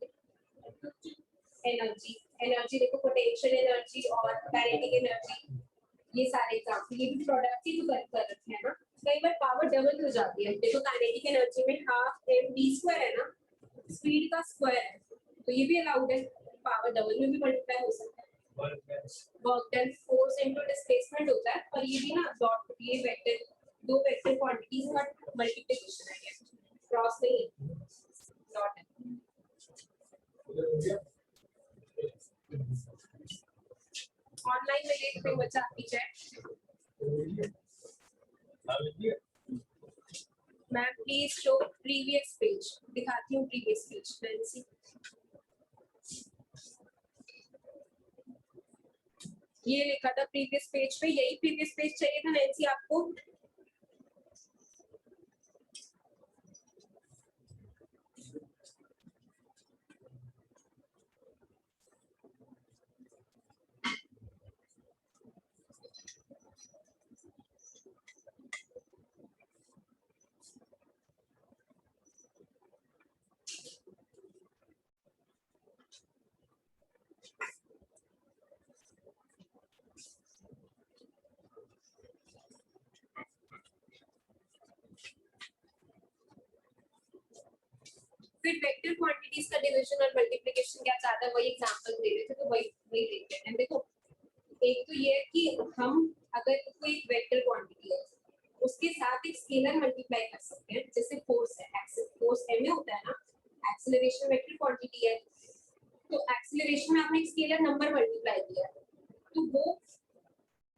एनर्जी, एनर्जी देखो पोटेंशियल एनर्जी और काइनेटिक एनर्जी, ये सारे एग्जांपल। ये भी प्रोडक्ट ही तो कर रखे हैं ना। कई बार पावर डबल हो जाती है। देखो काइनेटिक एनर्जी में हाफ एम वी स्क्वायर है ना, स्पीड का स्क्वायर है, तो ये भी अलाउड है। पावर डबल में भी मल्टीप्लाई हो सकता है। Work done force into displacement होता है, और ये भी ना डॉट, ये वेक्टर, दो वेक्टर क्वांटिटीज का मल्टीप्लिकेशन है, क्रॉस नहीं डॉट है। ऑनलाइन में देख कोई बच्चा आपकी chat. Ma'am please show previous page, दिखाती हूँ प्रीवियस पेज। नैंसी ये लिखा था प्रीवियस पेज पे, यही प्रीवियस पेज चाहिए था नैंसी आपको? फिर वेक्टर क्वांटिटीज का डिवीजन और मल्टीप्लिकेशन क्या चाहता है, वही एग्जांपल दे रहे थे, तो वही देखते हैं। देखो एक तो ये है कि हम अगर कोई वेक्टर क्वांटिटी है उसके साथ एक स्केलर मल्टीप्लाई कर सकते हैं। जैसे फोर्स है, फोर्स m में होता है ना, एक्सेलरेशन वेक्टर क्वांटिटी है, तो एक्सेलरेशन में आपने एक स्केलर नंबर मल्टीप्लाई किया है, तो वो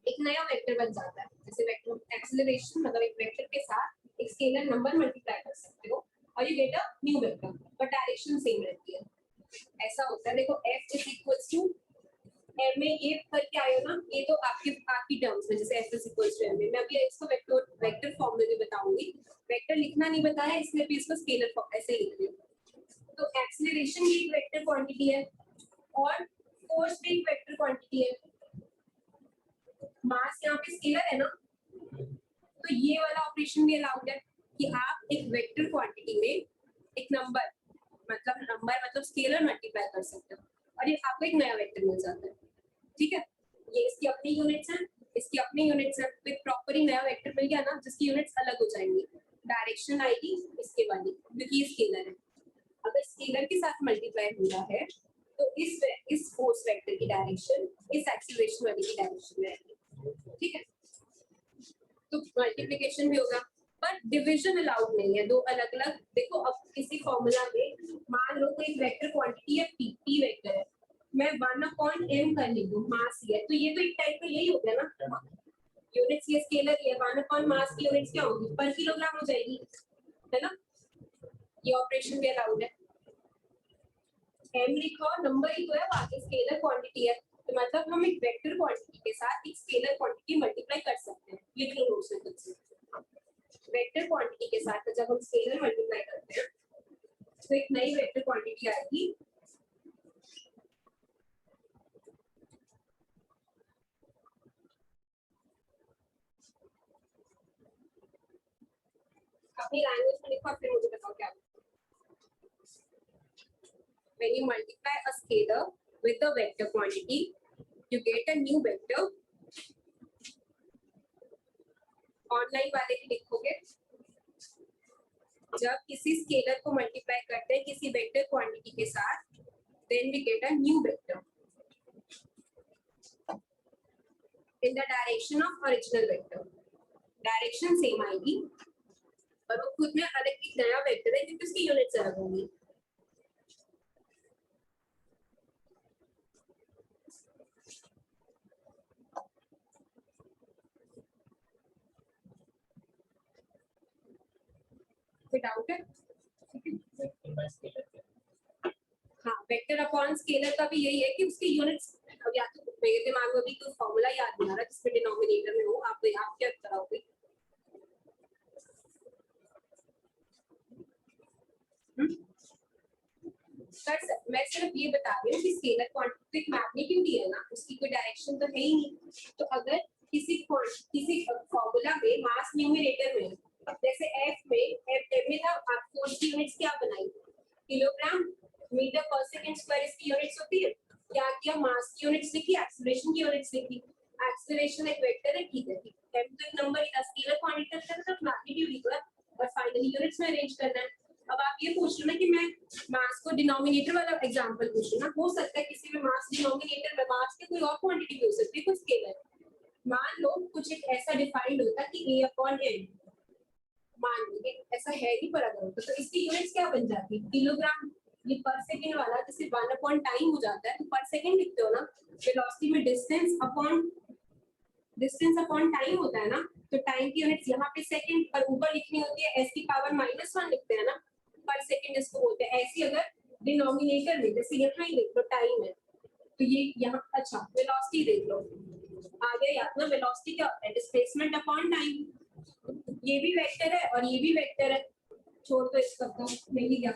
एक नया वेक्टर बन जाता है। जैसे वेक्टर एक्सेलरेशन मतलब एक वेक्टर के साथ एक स्केलर नंबर मल्टीप्लाई कर सकते हो और you get a new vector, but direction same रहती है। ऐसा होता है। देखो f is equals to m में ये करके आए हो ना, ये तो आपकी टर्म्स में, जैसे f is equals to m में। मैं अभी इसको वेक्टर फॉर्म में भी बताऊंगी। वेक्टर लिखना नहीं बताया इसलिए भी इसको स्केलर फॉर्म ऐसे लिख रही हूँ। तो एक्सेलरेशन भी एक वेक्टर क्वांटिटी है और फोर्स भी एक वेक्टर क्वांटिटी है। मास यहाँ पे स्केलर है ना, तो ये वाला ऑपरेशन भी अलाउड है कि आप एक वेक्टर क्वांटिटी में एक नंबर मतलब स्केलर मल्टीप्लाई कर सकते हो और ये आपको एक नया वेक्टर मिल जाता है। ठीक है, ये इसकी अपनी यूनिट्स हैं, इसकी अपनी यूनिट्स हैं, तो एक प्रॉपर ही नया वेक्टर मिल गया ना, जिसकी यूनिट्स अलग हो जाएंगी। डायरेक्शन आएगी इसके वाली, क्योंकि ये स्केलर है। अगर स्केलर के साथ मल्टीप्लाई हो रहा है तो इस फोर्स वेक्टर की डायरेक्शन इस एक्सीलरेशन वाली की डायरेक्शन में आएगी। ठीक है, तो मल्टीप्लिकेशन भी होगा, पर डिवीजन अलाउड नहीं है, दो अलग अलग। देखो अब किसी फॉर्मूला में मान लो कोई वेक्टर क्वांटिटी है p वेक्टर है, मैं 1/m कर ली हूँ, मास ही है, तो ये तो एक टाइप का यही हो गया ना, यूनिट्स ये स्केलर ही है। 1/मास की यूनिट्स क्या होगी, पर किलोग्राम हो जाएगी, है ना। ये ऑपरेशन भी अलाउड है। m लिखो, नंबर ही तो है, बाकी स्केलर क्वांटिटी है, तो मतलब हम एक वेक्टर क्वांटिटी के साथ एक स्केलर क्वांटिटी मल्टीप्लाई कर सकते हैं। लिख लो नोट्स में कुछ वेक्टर क्वांटिटी के साथ जब हम स्केलर मल्टीप्लाई करते हैं तो एक नई वेक्टर क्वांटिटी आएगी। अपनी लैंग्वेज में लिखो, फिर मुझे बताओ क्या। When you multiply a scalar with a vector quantity, you get a new vector. Online वाले भी लिखोगे, जब किसी स्केलर को मल्टीप्लाई करते हैं किसी वेक्टर क्वांटिटी के साथ, then we get a new vector in the direction of original vector. Direction same आएगी और वो खुद में अलग एक नया वेक्टर है क्योंकि उसकी यूनिट्स अलग होंगी। कोई डाउट है? ठीक है, वेक्टर बाय स्केलर। हाँ वेक्टर अपॉन स्केलर का भी यही है कि उसके यूनिट्स, अब या तो मेरे दिमाग में भी कोई फॉर्मूला याद नहीं आ रहा जिसमें डिनोमिनेटर में हो, आप क्या कराओगे? सर मैं सिर्फ ये बता रही हूँ कि स्केलर क्वांटिटी एक मैग्नीट्यूड ही है ना, उसकी कोई डायरेक्शन तो है ही नहीं। तो अगर किसी फॉर्मूला में मास न्यूमरेटर में, जैसे एफ में ना आप फोर्स की यूनिट्स क्या बनाई, किलोग्राम मीटर पर सेकंड स्क्वायर इसकी यूनिट्स होती है। क्या किया, मास की यूनिट्स लिखी, एक्सेलरेशन की यूनिट्स लिखी। एक्सेलरेशन एक वेक्टर है, ठीक है, एम तो एक नंबर है, स्केलर क्वांटिटी का मतलब मैग्नीट्यूड ही है, और फाइनली यूनिट्स में अरेंज करना है। अब आप ये पूछ लो ना कि मैं मास को डिनोमिनेटर वाला एग्जांपल पूछ लो ना, हो सकता है किसी में मास डिनोमिनेटर में मास की कोई और क्वांटिटी भी हो सकती है, कुछ स्केलर। मान लो कुछ एक ऐसा डिफाइंड होता कि a/n, मान लो ऐसा है नहीं, पर अगर तो इसकी यूनिट्स क्या बन जाती, किलोग्राम। ये पर सेकंड वाला जैसे 1/टाइम हो जाता है, तो पर सेकंड लिखते हो ना। वेलोसिटी में डिस्टेंस अपॉन टाइम होता है ना, तो टाइम की यूनिट्स यहाँ पे सेकंड, पर ऊपर लिखनी होती है s की पावर -1 लिखते हैं ना, पर सेकंड इसको बोलते हैं। ऐसी अगर डिनोमिनेटर में जैसे यहाँ ही देख लो टाइम है, तो ये यहाँ, अच्छा वेलोसिटी देख लो, आ गया याद ना, वेलोसिटी क्या होता है, डिस्प्लेसमेंट अपॉन टाइम। ये भी वेक्टर है और ये भी वेक्टर है, छोड़ दो इसका तो मिल ही गया।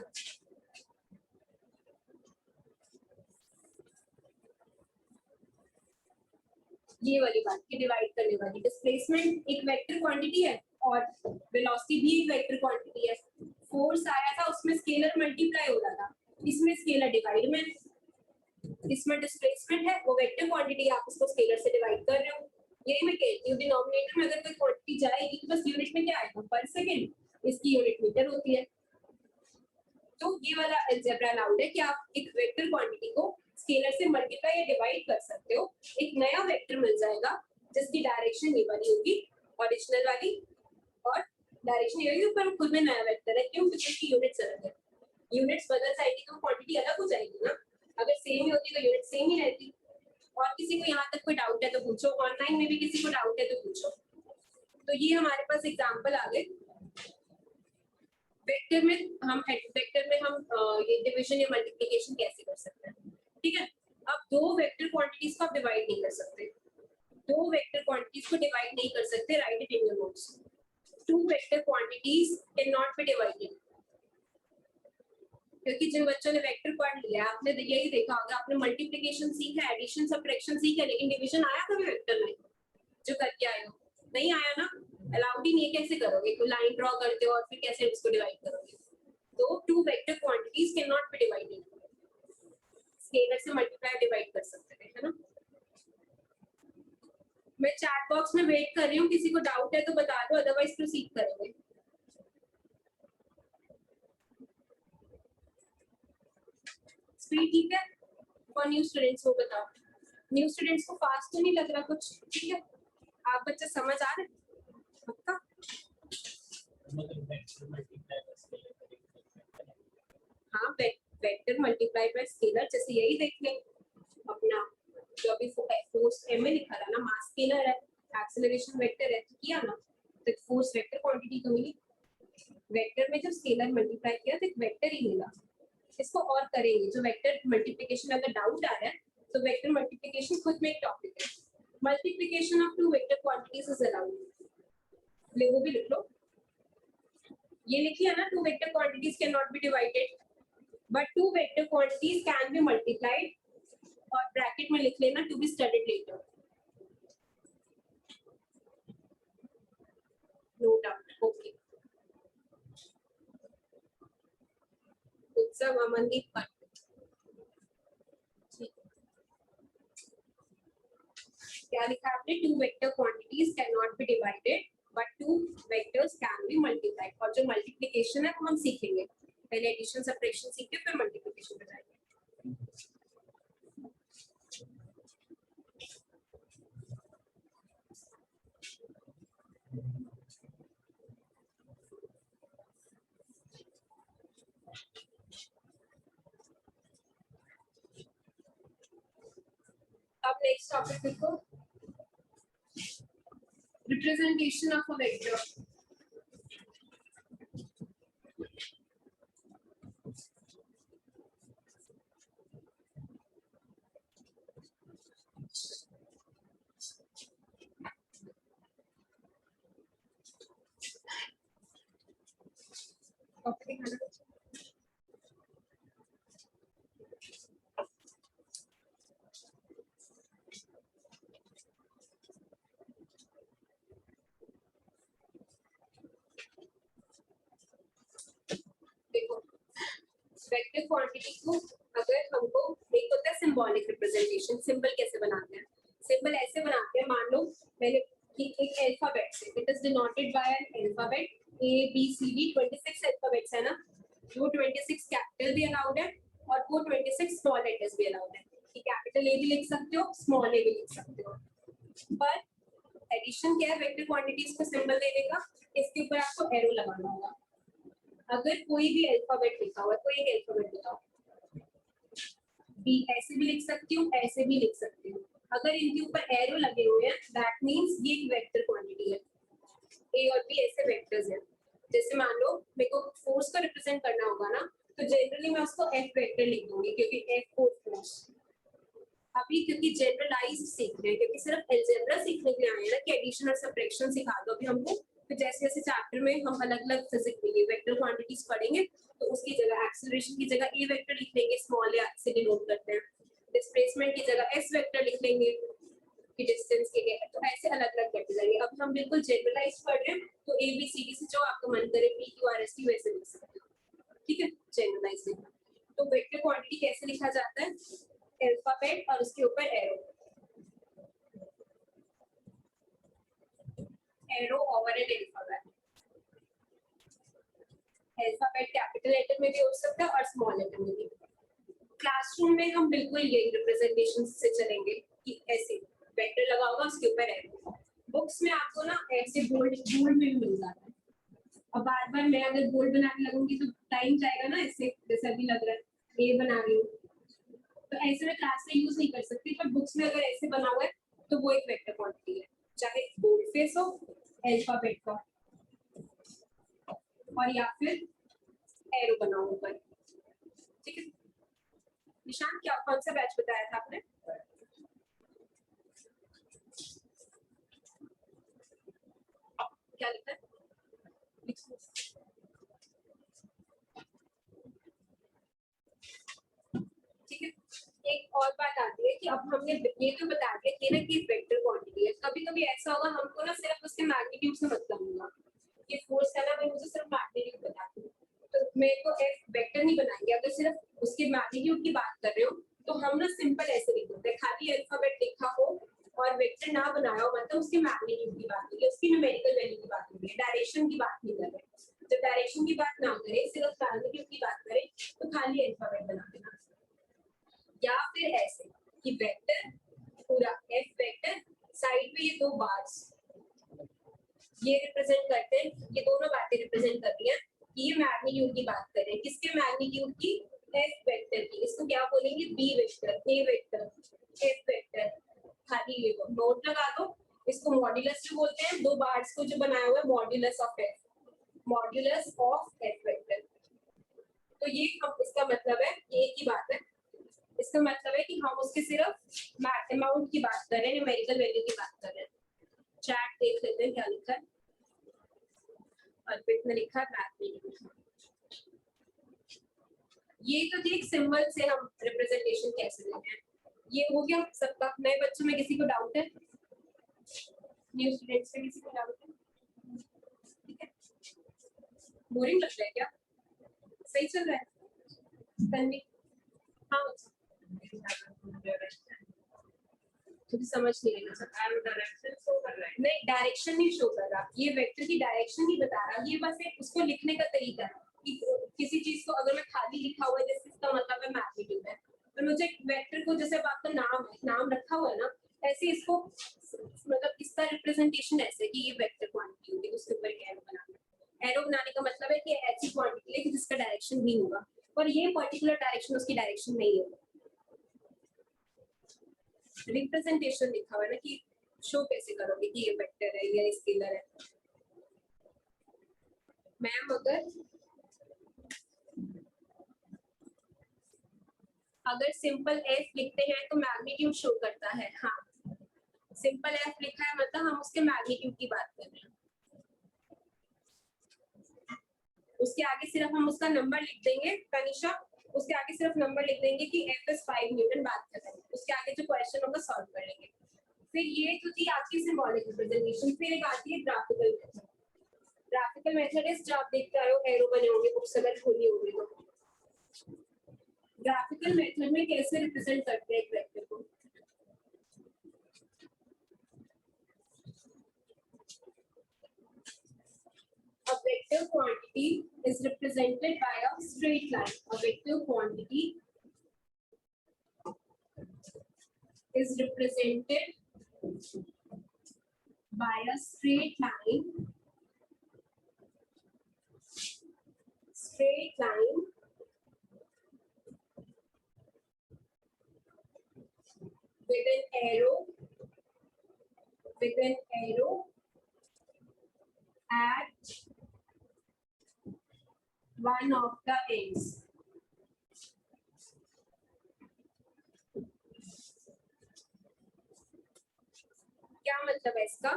ये वाली बात की डिवाइड करने वाली, डिस्प्लेसमेंट एक वेक्टर क्वांटिटी है और वेलोसिटी भी एक वेक्टर क्वांटिटी है। फोर्स आया था उसमें स्केलर मल्टीप्लाई हो रहा था, इसमें स्केलर डिवाइड में, इसमें डिस्प्लेसमेंट है वो वेक्टर क्वांटिटी, आप उसको स्केलर से डिवाइड कर रहे हो। यही मैं कहती हूँ, डिनोमिनेटर में अगर कोई क्वांटिटी जाएगी तो बस यूनिट में क्या आएगा, पर सेकंड, इसकी यूनिट मीटर होती है। तो ये वाला अलजेब्रा अलाउड है कि आप एक वेक्टर क्वांटिटी को स्केलर से मल्टीप्लाई या डिवाइड कर सकते हो, एक नया वेक्टर मिल जाएगा जिसकी डायरेक्शन ये वाली होगी, ओरिजिनल वाली, और डायरेक्शन ये होगी, पर खुद में नया वेक्टर है, क्यों, क्योंकि उसकी यूनिट्स अलग है। यूनिट्स बदल जाएगी तो क्वांटिटी अलग हो जाएगी ना, अगर सेम ही होती तो यूनिट सेम ही रहती। और किसी को यहाँ तक कोई डाउट है तो पूछो, ऑनलाइन में भी किसी को डाउट है तो पूछो। तो ये हमारे पास एग्जांपल आ गए। वेक्टर में हम ये डिवीजन या मल्टीप्लिकेशन कैसे कर सकते हैं, ठीक है। अब दो वेक्टर क्वांटिटीज को आप डिवाइड नहीं कर सकते, दो वेक्टर क्वांटिटीज को डिवाइड नहीं कर सकते, write it in your notes. Two vector quantities can not be divided, क्योंकि जिन बच्चों ने वेक्टर पढ़ लिया, आपने यही देखा होगा, आपने मल्टीप्लिकेशन सीखा, एडिशन सब्ट्रैक्शन सीखा, लेकिन डिवीजन आया कभी वेक्टर में जो करके आए हो, नहीं आया ना, अलाउड ही नहीं है। कैसे करोगे, कोई लाइन ड्रॉ करते हो और फिर कैसे इसको डिवाइड करोगे। तो two vector quantities can not be divided, scalar से मल्टीप्लाई डिवाइड कर सकते हैं, है ना। मैं चैट बॉक्स में वेट कर रही हूँ, किसी को डाउट है तो बता दो, अदरवाइज प्रोसीड करेंगे। स्पीड ठीक है, और न्यू स्टूडेंट्स को बताओ, न्यू स्टूडेंट्स को फास्ट तो नहीं लग रहा कुछ, ठीक है, आप बच्चे समझ आ रहे पक्का। हाँ वेक्टर मल्टीप्लाई बाय स्केलर, जैसे यही देख लें अपना, जो अभी फोर्स एम में लिखा था ना, मास स्केलर है, एक्सेलरेशन वेक्टर है, तो किया ना, तो फोर्स वेक्टर क्वांटिटी तो मिली। वेक्टर में जब स्केलर मल्टीप्लाई किया तो एक वेक्टर ही मिला। इसको और करेंगे, जो वेक्टर मल्टीप्लिकेशन, अगर डाउट आ रहा है तो वेक्टर मल्टीप्लिकेशन खुद में एक टॉपिक है। Multiplication of two vector quantities is allowed, ले वो भी लिख लो, ये लिखिए ना, two vector quantities can not be divided but two vector quantities can be multiplied, और ब्रैकेट में लिख लेना to be studied later, no doubt. Okay, Utsav Amandeep Bhatt, क्या लिखा आपने, two vector quantities can not be divided but two vectors can be multiplied. और जो multiplication है वो हम सीखेंगे, पहले एडिशन सब्ट्रैक्शन सीखे फिर मल्टीप्लिकेशन पे जाएंगे। अब नेक्स्ट टॉपिक देखो, representation of a vector. Vector quantity को अगर हमको एक होता है सिंबॉलिक रिप्रेजेंटेशन, सिंबल कैसे बनाते हैं, सिंबल ऐसे बनाते हैं, मान लो मैंने कि एक अल्फाबेट से, it is denoted by an alphabet A B C D, 26 alphabets है ना, वो 26 कैपिटल भी अलाउड है और वो 26 स्मॉल लेटर्स भी अलाउड है कि कैपिटल ए भी लिख सकते हो, स्मॉल ए भी लिख सकते हो। पर एडिशन क्या है, वेक्टर क्वांटिटीज को सिंबल देने का, इसके ऊपर आपको एरो लगाना होगा। अगर कोई भी अल्फाबेट लिखा हुआ है, कोई एक अल्फाबेट लिखा हुआ बी, ऐसे भी लिख सकती हूँ, ऐसे भी लिख सकती हूँ, अगर इनके ऊपर एरो लगे हुए हैं दैट मींस ये एक वेक्टर क्वांटिटी है। ए और बी ऐसे वेक्टर्स हैं। जैसे मान लो मेरे को फोर्स को रिप्रेजेंट करना होगा ना, तो जनरली मैं उसको एफ वेक्टर लिख दूंगी क्योंकि एफ फॉर फोर्स। अभी क्योंकि जनरलाइज सीख रहे हैं, क्योंकि सिर्फ अलजेब्रा सीखने के लिए आए हैं ना कि एडिशन और सबट्रैक्शन सिखा दो अभी हमको, तो जैसे जैसे चैप्टर में हम अलग अलग फिजिक्स में वेक्टर क्वांटिटीज पढ़ेंगे तो उसकी जगह एक्सेलरेशन की जगह ए वेक्टर लिख लेंगे, स्मॉल या से डिनोट करते हैं, डिस्प्लेसमेंट की जगह एस वेक्टर लिख लेंगे कि डिस्टेंस के लिए, तो ऐसे अलग अलग करते जाएंगे। अब हम बिल्कुल जनरलाइज पढ़ रहे हैं तो ए बी सी डी से जो आपका मन करे P Q R S T वैसे लिख सकते हो, ठीक है, जनरलाइज लिखना। तो वेक्टर क्वांटिटी कैसे लिखा जाता है, अल्फाबेट और उसके ऊपर arrow, arrow over an alphabet. Alphabet capital letter में भी हो सकता है और स्मॉल लेटर में भी। क्लासरूम में हम बिल्कुल यही रिप्रेजेंटेशन से चलेंगे कि ऐसे वेक्टर लगा होगा उसके ऊपर एरो। बुक्स में आपको ना ऐसे बोल्ड में भी मिल जाता है। अब बार बार मैं अगर बोल्ड बनाने लगूंगी तो टाइम जाएगा ना, ऐसे जैसे अभी लग रहा है ए बना रही हूँ, तो ऐसे में क्लास में यूज नहीं कर सकती, पर बुक्स में अगर ऐसे बना हुआ है तो वो एक वेक्टर क्वांटिटी है, चाहे बोल्ड फेस हो अल्फाबेट का और या फिर एरो बना हो ऊपर, ठीक है। निशान क्या कौन सा बैच बताया था आपने, क्या लिखा है, ठीक है। एक और बात आती है कि अब हमने ये तो बता दिया कि ना कि वेक्टर क्वांटिटी है, कभी कभी ऐसा होगा हमको ना सिर्फ उसके मैग्नीट्यूड से मतलब होगा, ये फोर्स है ना, मैं मुझे सिर्फ मैग्नीट्यूड बता दूं तो मेरे को एफ वेक्टर नहीं बनाएंगे। अगर सिर्फ उसके मैग्नीट्यूड की बात कर रहे हो तो हम ना सिंपल ऐसे लिख देते हैं, खाली अल्फाबेट लिखा हो और वेक्टर ना बनाया हो, मतलब उसके मैग्नीट्यूड की बात होगी, उसकी न्यूमेरिकल वैल्यू की बात होगी, डायरेक्शन की बात नहीं कर रहे। जब डायरेक्शन की बात ना करें, सिर्फ मैग्नीट्यूड की बात करें तो खाली अल्फाबेट बना देना, या फिर ऐसे कि वेक्टर पूरा एफ वेक्टर साइड पे ये दो बार्स ये रिप्रेजेंट करते हैं, ये दोनों बातें रिप्रेजेंट करती हैं कि ये मैग्नीट्यूड की बात कर रहे हैं, किसके मैग्नीट्यूड की, एफ वेक्टर की। इसको क्या बोलेंगे, बी वेक्टर, ए वेक्टर, एफ वेक्टर, खाली ये नोट लगा दो। इसको मॉड्यूलस भी बोलते हैं, दो बार्स को जो बनाया हुआ है modulus of F, modulus of F vector. तो ये हम इसका मतलब है, ये की बात है, इसका मतलब है कि हम उसके सिर्फ अमाउंट की बात कर रहे हैं, न्यूमेरिकल वैल्यू की बात कर रहे हैं। चैट देख लेते हैं क्या लिखा है, अर्पित ने लिखा है मैग्नीट्यूड। ये तो जी एक सिंबल से हम रिप्रेजेंटेशन कैसे देते हैं, ये हो गया सबका। नए बच्चों में किसी को डाउट है, न्यू स्टूडेंट्स में किसी को डाउट है, ठीक है, बोरिंग लग रहा है क्या, सही चल रहा है तन्वी, हाँ तुझे समझ नहीं रही सर, डायरेक्शन शो कर रहा है, नहीं डायरेक्शन नहीं शो कर रहा, ये वेक्टर की डायरेक्शन नहीं बता रहा, ये बस एक उसको लिखने का तरीका है कि किसी चीज को अगर मैं खाली लिखा हुआ है जैसे इसका मतलब है मैग्नीट्यूड है, तो मुझे वेक्टर को जैसे आपका नाम रखा हुआ है ना, ऐसे इसको मतलब इसका रिप्रेजेंटेशन ऐसे कि ये वेक्टर क्वांटिटी होगी, उसके ऊपर एक एरो बनाना। एरो बनाने का मतलब है कि ऐसी क्वांटिटी है कि जिसका डायरेक्शन भी होगा, और ये पर्टिकुलर डायरेक्शन उसकी डायरेक्शन नहीं है। रिप्रेजेंटेशन लिखा हुआ है ना कि शो कैसे करोगे कि ये वेक्टर है या स्केलर है। मैम अगर सिंपल एफ लिखते हैं तो मैग्नीट्यूड शो करता है, हाँ सिंपल एफ लिखा है मतलब हम उसके मैग्नीट्यूड की बात कर रहे हैं, उसके आगे सिर्फ हम उसका नंबर लिख देंगे तनिषा, उसके आगे सिर्फ नंबर लिख देंगे कि एफ इज 5 न्यूटन बात कर रहे हैं, उसके आगे जो क्वेश्चन होगा सॉल्व कर लेंगे। फिर ये तो थी आपकी सिंबॉलिक रिप्रेजेंटेशन। फिर एक आती है graphical method. Graphical method is जो आप देखते आए हो एरो बने होंगे बुक्स अगर खोली होंगी तो, ग्राफिकल मेथड में कैसे रिप्रेजेंट करते हैं एक वेक्टर को? A vector quantity is represented by a straight line. A vector quantity is represented by a straight line. Straight line with an arrow at one of the ends. क्या मतलब है इसका?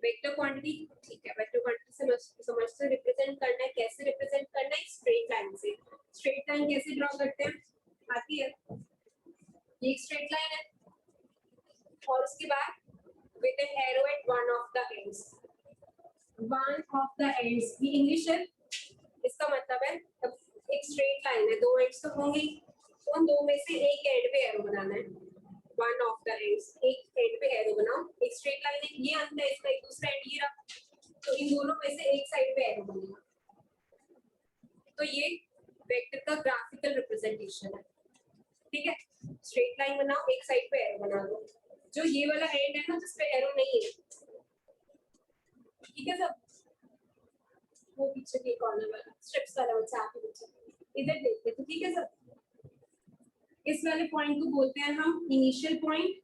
वेक्टर क्वांटिटी, ठीक है, vector quantity से समझते represent करना है, कैसे रिप्रेजेंट करना है? स्ट्रेट लाइन से। स्ट्रेट लाइन कैसे ड्रॉ करते हैं? आती है, ये एक स्ट्रेट लाइन है और उसके बाद with an arrow at one of the ends. One of the ends ये इंग्लिश है, इसका मतलब है एक स्ट्रेट लाइन है, दो एंड्स तो होंगे, उन दो में से एक एंड पे एरो बनाना है। वन ऑफ द एंड्स, एक एंड पे एरो बनाओ, एक स्ट्रेट लाइन है, ये अंत है इसका, एक दूसरा एंड ये रहा, तो इन दोनों में से एक साइड पे एरो बनेगा। तो ये वेक्टर का ग्राफिकल रिप्रेजेंटेशन है, ठीक है। स्ट्रेट लाइन बनाओ, एक साइड पे एरो बना दो। जो ये वाला एंड है ना जिस पे एरो नहीं है, ठीक है सब, वो पीछे के कॉर्नर वाला स्ट्रिप्स वाला बच्चा आप पीछे इधर देखते तो ठीक है सब। इस वाले पॉइंट को बोलते हैं हम इनिशियल पॉइंट,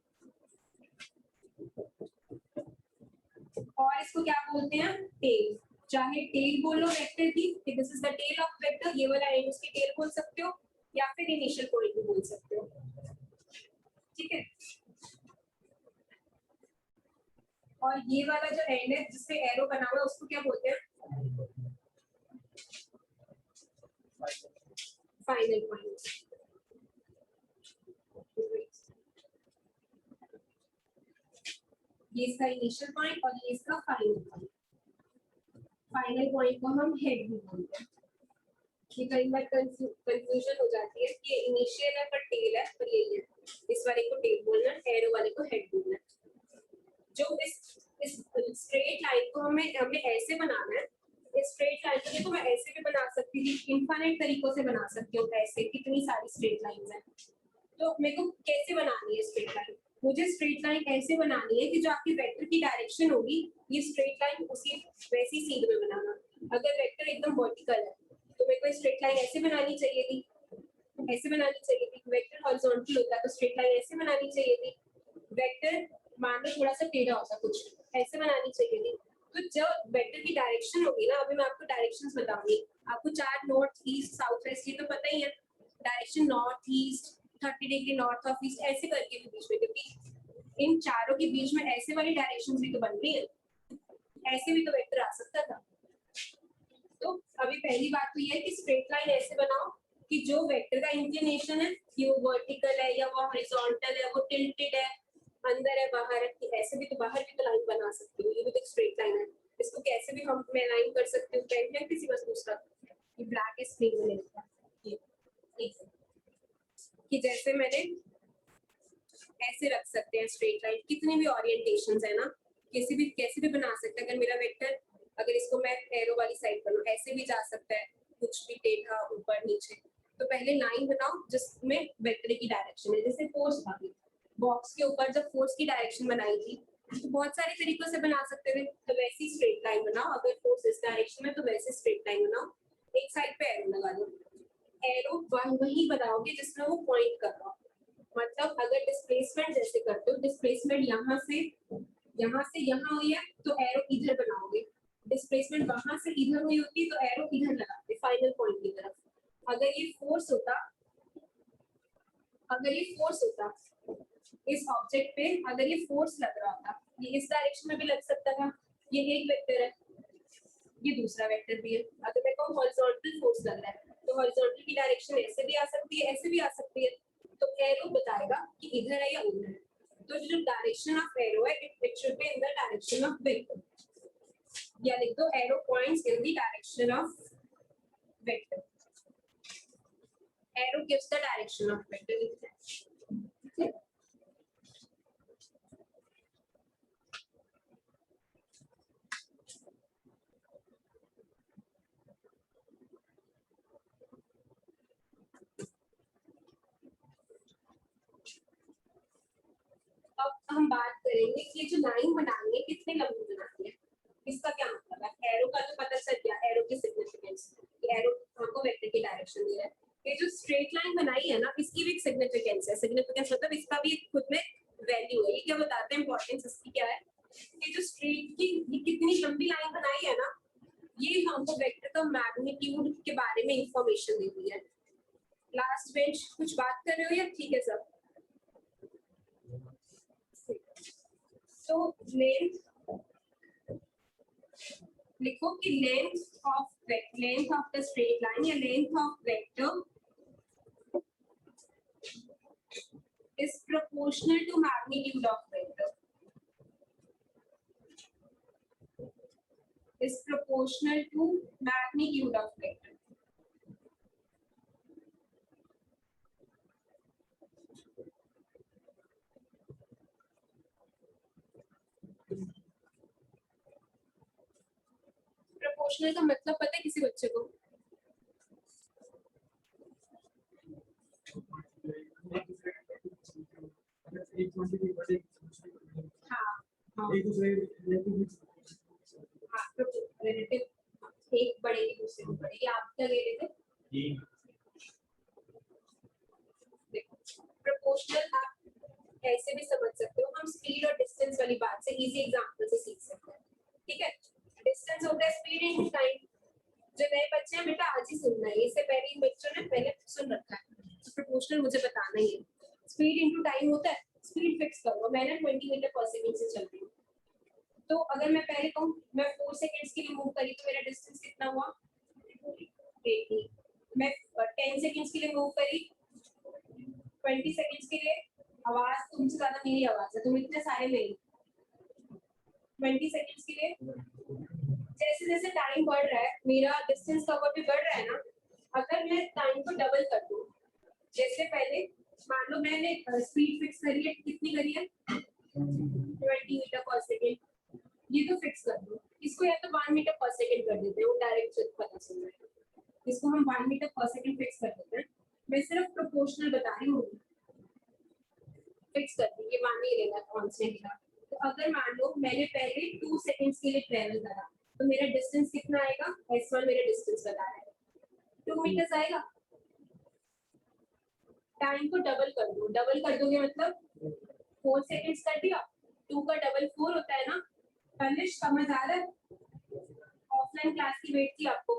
और इसको क्या बोलते हैं? टेल। चाहे टेल बोलो वेक्टर की, this is the tail of vector, ये वाला एंड उसकी टेल बोल सकते हो, या फिर इनिशियल पॉइंट भी बोल सकते हो, ठीक है। और ये वाला जो एंड है जिसपे एरो बना हुआ है उसको क्या बोलते हैं? Final point. ये इसका इनिशियल पॉइंट और ये इसका फाइनल पॉइंट। फाइनल पॉइंट को हम हेड भी बोलते हैं। ये कई बार कंफ्यूजन हो जाती है कि इनिशियल है पर टेल है, पर यही है, इस वाले को टेल बोलना है, एरो वाले को हेड बोलना है। जो इस स्ट्रेट लाइन को हमें ऐसे बनाना है, इस स्ट्रेट लाइन को देखो मैं ऐसे भी बना सकती थी, इनफाइनाइट तरीकों से बना सकती हूँ, ऐसे कितनी सारी स्ट्रेट लाइंस हैं। तो मेरे को कैसे बनानी है स्ट्रेट लाइन? मुझे स्ट्रेट लाइन ऐसे बनानी है कि जो आपकी वेक्टर की डायरेक्शन होगी, ये स्ट्रेट लाइन उसी वैसी सीध में बनाना। अगर वेक्टर एकदम वर्टिकल है तो मेरे को स्ट्रेट लाइन ऐसे बनानी चाहिए थी, ऐसे बनानी चाहिए थी। वेक्टर हॉरिजॉन्टल होता है तो स्ट्रेट लाइन ऐसे बनानी चाहिए थी। वेक्टर मान लो थोड़ा सा टेढ़ा होता, कुछ ऐसे बनानी चाहिए थी। तो जब वेक्टर की डायरेक्शन होगी ना, अभी मैं आपको डायरेक्शंस बताऊंगी, आपको चार नॉर्थ ईस्ट साउथ वेस्ट ये तो पता ही है, direction north east 30 degree north of east ऐसे करके भी बीच में, क्योंकि इन चारों के बीच में ऐसे वाली डायरेक्शंस भी तो बन रही है, ऐसे भी तो वेक्टर आ सकता था। तो अभी पहली बात तो ये है कि स्ट्रेट लाइन ऐसे बनाओ कि जो वेक्टर का इंक्लिनेशन है कि वो वर्टिकल है या वो हॉरिजॉन्टल है, वो टिल्टेड है, अंदर है बाहर है, ऐसे भी तो बाहर भी तो लाइन बना सकती हूँ, ये भी तो स्ट्रेट लाइन है। इसको कैसे भी हम मैं लाइन कर सकती हूँ, पेन है किसी बस दूसरा, ये ब्लैक स्क्रीन में लिखा है कि जैसे मैंने ऐसे रख सकते हैं स्ट्रेट लाइन, कितनी भी ओरिएंटेशंस है ना, कैसे भी बना सकते हैं। अगर मेरा वेक्टर, अगर इसको मैं एरो वाली साइड बनाऊं, ऐसे भी जा सकता है, कुछ भी टेढ़ा ऊपर नीचे। तो पहले लाइन बनाओ जिसमें वेक्टर की डायरेक्शन है, जैसे फोर्स था, बॉक्स के ऊपर जब फोर्स की डायरेक्शन बनाई थी तो बहुत सारे तरीकों से बना सकते थे, तो वैसी स्ट्रेट लाइन बनाओ। अगर फोर्स इस डायरेक्शन में तो वैसे स्ट्रेट लाइन बनाओ, एक साइड पे एरो लगा दो, एरो वही बनाओगे जिसमें वो पॉइंट कर रहा हो। मतलब अगर डिस्प्लेसमेंट जैसे करते हो, डिस्प्लेसमेंट यहाँ से यहाँ हुई है तो एरो इधर बनाओगे, डिस्प्लेसमेंट वहां से इधर हुई होती तो एरो इधर लगाते फाइनल पॉइंट की तरफ। अगर ये फोर्स होता इस ऑब्जेक्ट पे, अगर ये फोर्स लग रहा था, ये इस डायरेक्शन में भी लग सकता था, ये एक वेक्टर है, ये दूसरा वेक्टर भी है। अगर मेरे को हॉरिजॉन्टल फोर्स लग रहा है तो हॉरिजॉन्टल की डायरेक्शन ऐसे भी आ सकती है, ऐसे भी आ सकती है, तो एरो बताएगा कि इधर है या उधर है। तो जो डायरेक्शन ऑफ एरो है, it should be in the direction of vector, या लिख दो arrow points in the direction of vector. Arrow gives the direction of vector. Okay. अब हम बात करेंगे कि ये जो लाइन बनानी है कितने लंबी बनानी है, इसका क्या मतलब है। एरो का तो पता चल गया, एरो की सिग्निफिकेंस, एरो हमको वेक्टर की डायरेक्शन दे रहा है। ये जो स्ट्रेट लाइन बनाई है ना, इसकी भी एक सिग्निफिकेंस है। सिग्निफिकेंस मतलब इसका भी खुद में वैल्यू है। ये क्या बताते हैं, इंपॉर्टेंस इसकी क्या है। ये जो स्ट्रेट की ये कितनी लंबी लाइन बनाई है ना, ये हमको वेक्टर का मैग्नीट्यूड के बारे में इंफॉर्मेशन देती है। लास्ट बेंच कुछ बात कर रहे हो या ठीक है सब? तो लेंथ लिखो कि length of the straight line या length of vector is proportional to magnitude of vector. Is proportional to magnitude of vector. Proportional का मतलब पता है किसी बच्चे को? हाँ हाँ एक दूसरे हाँ रिलेटिव, एक बढ़ेगी दूसरे को बढ़ेगी। आप क्या ले रहे थे? देखो प्रोपोर्शनल आप ऐसे भी समझ सकते हो, हम स्पीड और डिस्टेंस वाली बात से इजी एग्जांपल से सीख सकते हैं। ठीक है, डिस्टेंस होता है स्पीड इनटू टाइम। जो नए बच्चे हैं बेटा आज ही सुनना है, इससे पहले इन बच्चों ने पहले सुन रखा है, तो प्रोपोर्शनल मुझे बताना ही है। स्पीड इनटू टाइम होता है, स्पीड फिक्स करो। मैंने 20 मीटर पर सेकंड से चल रही हूँ, तो अगर मैं पहले कहूँ मैं 4 सेकंड्स के लिए मूव करी तो मेरा डिस्टेंस कितना हुआ 80। मैं 10 सेकंड्स के लिए मूव करी, 20 सेकंड्स के लिए। आवाज तुमसे ज्यादा मेरी आवाज है, तुम इतने सारे नहीं। 20 सेकंड्स के लिए जैसे जैसे टाइम बढ़ रहा है मेरा डिस्टेंस कवर भी बढ़ रहा है ना। अगर मैं टाइम को डबल कर दूं, जैसे पहले मान लो मैंने स्पीड फिक्स करी है, कितनी करी है 20 मीटर पर सेकंड, ये तो फिक्स कर दो। इसको या तो 1 मीटर पर सेकंड कर देते हैं, वो डायरेक्ट पता चल रहा है। इसको हम 1 मीटर पर सेकंड फिक्स कर देते हैं। मैं सिर्फ प्रोपोर्शनल बता रही हूँ, फिक्स कर दी, ये मान नहीं लेगा कांस्टेंट का। तो अगर मान लो मैंने पहले 2 सेकंड्स के लिए ट्रेवल करा, तो मेरा डिस्टेंस कितना आएगा, s1 मेरा डिस्टेंस बता रहा है 2 मीटर्स आएगा। टाइम को डबल कर दो, डबल कर दोगे मतलब 4 सेकंड्स कर दिया, 2 का डबल 4 होता है ना। तनिष समझ आ रहा है? ऑफलाइन क्लास की वेट थी आपको।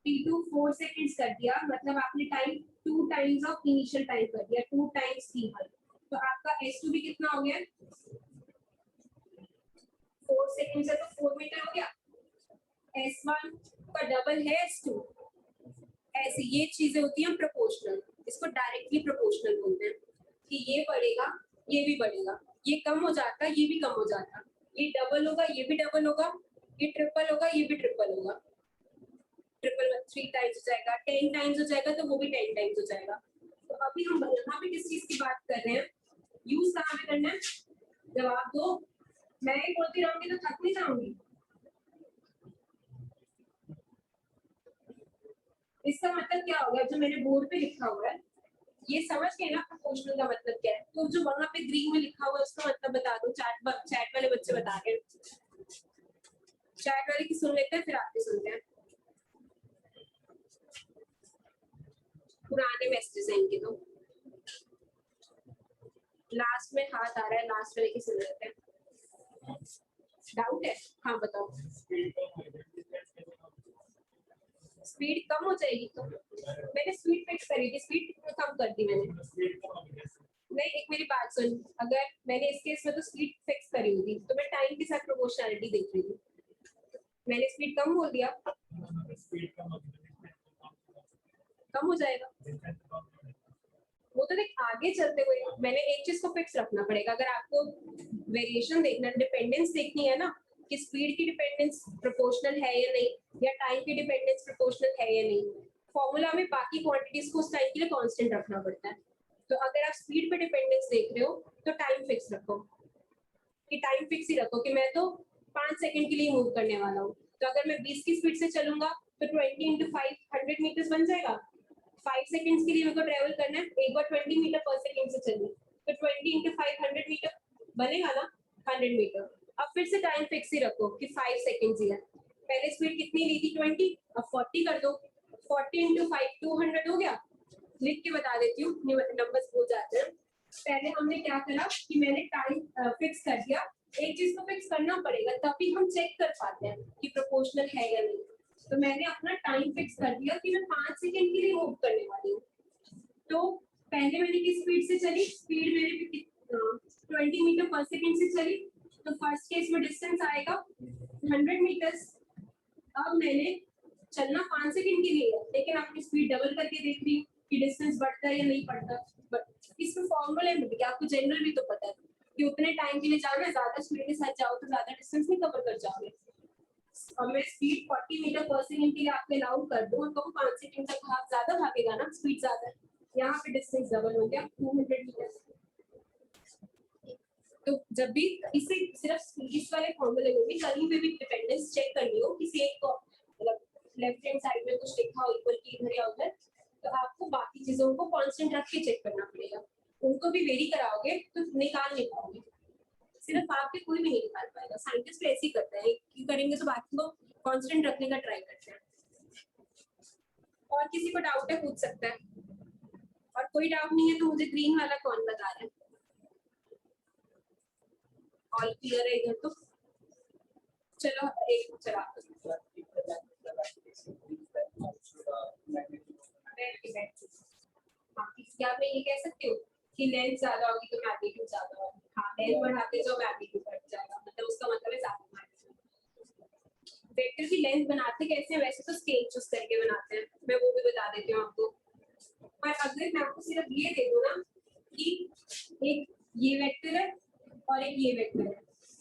t2 4 सेकंड्स कर दिया, मतलब आपने time 2 times of initial time कर दिया, 2 टाइम्स t1। तो आपका s2 भी कितना हो गया 4 सेकंड से, तो 4 मीटर हो गया। s1 का डबल है s2। ऐसी ये चीजें होती हैं प्रोपोर्शनल, इसको डायरेक्टली प्रोपोर्शनल बोलते हैं कि ये बढ़ेगा ये भी बढ़ेगा, ये कम हो जाता ये भी कम हो जाता, ये डबल होगा ये भी डबल होगा, ये ट्रिपल होगा ये भी ट्रिपल होगा। ट्रिपल 3 टाइम्स हो जाएगा, 10 टाइम्स हो जाएगा तो वो भी 10 टाइम्स हो जाएगा। तो अभी हम यहाँ पे किस चीज की बात कर रहे हैं, यूज कहाँ पे करना है, जवाब दो। मैं ही बोलती रहूंगी तो थक नहीं जाऊंगी। इसका मतलब क्या होगा, जो मैंने बोर्ड पे लिखा हुआ है ये समझ गए ना प्रोपोर्शनल का मतलब क्या है। तो जो वहां पे ग्रीन में लिखा हुआ है उसका मतलब बता दो। चैट वाले बच्चे बता रहे हैं, चैट वाले की सुन लेते हैं फिर आपकी सुनते हैं। पुराने मैसेजेस हैं इनके, तो लास्ट में हाथ आ रहा है, लास्ट वाले की सुन लेते हैं। डाउट है? हाँ बताओ। स्पीड कम हो जाएगी, तो मैंने स्पीड फिक्स करी थी, स्पीड कम कर दी मैंने। नहीं, एक मेरी बात सुन, अगर मैंने इस केस में तो स्पीड फिक्स करी हुई थी, तो मैं टाइम के साथ प्रोपोर्शनलिटी देख रही थी। मैंने स्पीड कम बोल दिया, कम हो जाएगा वो तो। देख आगे चलते हुए मैंने एक चीज को फिक्स रखना पड़ेगा। अगर आपको वेरिएशन देखना, डिपेंडेंस देखनी है ना कि स्पीड की डिपेंडेंस प्रोपोर्शनल है या नहीं, या टाइम की डिपेंडेंस प्रोपोर्शनल है या नहीं। फॉर्मूला में बाकी क्वांटिटीज को उस टाइम के लिए कांस्टेंट रखना पड़ता है। तो अगर आप स्पीड पे डिपेंडेंस देख रहे हो तो टाइम फिक्स रखो, कि टाइम फिक्स ही रखो कि मैं तो 5 सेकंड के लिए मूव करने वाला हूँ। तो अगर मैं 20 की स्पीड से चलूंगा तो 20 इंटू 5 100 मीटर्स बन जाएगा। 5 सेकंड्स के लिए मेरे को ट्रेवल करना है, एक बार 20 मीटर पर सेकंड से चलिए तो 20 इंटू 5 100 मीटर बनेगा ना, 100 मीटर। अब फिर से टाइम फिक्स ही रखो कि 5 सेकंड्स ही है। पहले स्पीड कितनी ली थी 20, अब 40 कर दो, 40 इंटू 5 200 हो गया। लिख के बता देती हूँ, नंबर्स भूल जाते हैं। पहले हमने क्या करा कि मैंने टाइम फिक्स कर दिया। एक चीज को फिक्स करना पड़ेगा तभी हम चेक कर पाते हैं कि प्रोपोर्शनल है या नहीं। तो मैंने अपना टाइम फिक्स कर दिया कि मैं 5 सेकंड के लिए मूव करने वाली हूँ। तो पहले मैंने किस स्पीड से चली, स्पीड मेरे 20 मीटर पर सेकंड से चली, तो फर्स्ट केस में डिस्टेंस आएगा 100 मीटर्स। अब मैंने चलना 5 सेकंड के लिए, लेकिन आपकी स्पीड डबल करके देख रही हूँ कि डिस्टेंस बढ़ता है या नहीं बढ़ता। बट इसमें फॉर्मूले में भी आपको जनरल भी तो पता है कि उतने टाइम के लिए जाना है, ज्यादा स्पीड के साथ जाओ तो ज्यादा डिस्टेंस नहीं कवर कर जाओगे। और मैं स्पीड 40 मीटर पर सेकंड के लिए आपको अलाउ कर दूं तो 5 सेकंड तक आप ज्यादा भागेगा ना, स्पीड ज्यादा है। यहाँ पे डिस्टेंस डबल हो गया 200 मीटर। तो जब भी इसे सिर्फ इस वाले फॉर्मूले में भी कहीं पे भी डिपेंडेंस चेक करनी हो, किसी एक को मतलब लेफ्ट हैंड साइड में कुछ लिखा हो इक्वल की इधर या उधर, तो आपको बाकी चीजों को कांस्टेंट रख के चेक करना पड़ेगा। उनको भी वेरी कराओगे तो निकाल नहीं पाओगे, सिर्फ आपके कोई भी नहीं निकाल पाएगा। साइंटिस्ट ऐसे ही करते हैं, क्यों करेंगे तो बाकी को कांस्टेंट रखने का ट्राई करते हैं। और किसी को डाउट है पूछ सकता है, और कोई डाउट नहीं है तो मुझे ग्रीन वाला कौन बता रहा है? ऑल क्लियर है इधर तो? चलो एक चला क्या मैं ये कह सकती हूँ कि लेंथ ज्यादा होगी तो मैग्नीट्यूड ज्यादा होगा। हाँ, लेंथ बढ़ाते जाओ मैग्नीट्यूड बढ़ जाएगा, मतलब उसका मतलब है ज्यादा मैग्नीट्यूड। वेक्टर की लेंथ बनाते कैसे हैं? वैसे तो स्केल चूज करके बनाते हैं, मैं वो भी बता देती हूँ आपको। पर अगर मैं आपको सिर्फ ये दे दूँ ना कि एक ये वेक्टर है और एक ये वेक्टर है,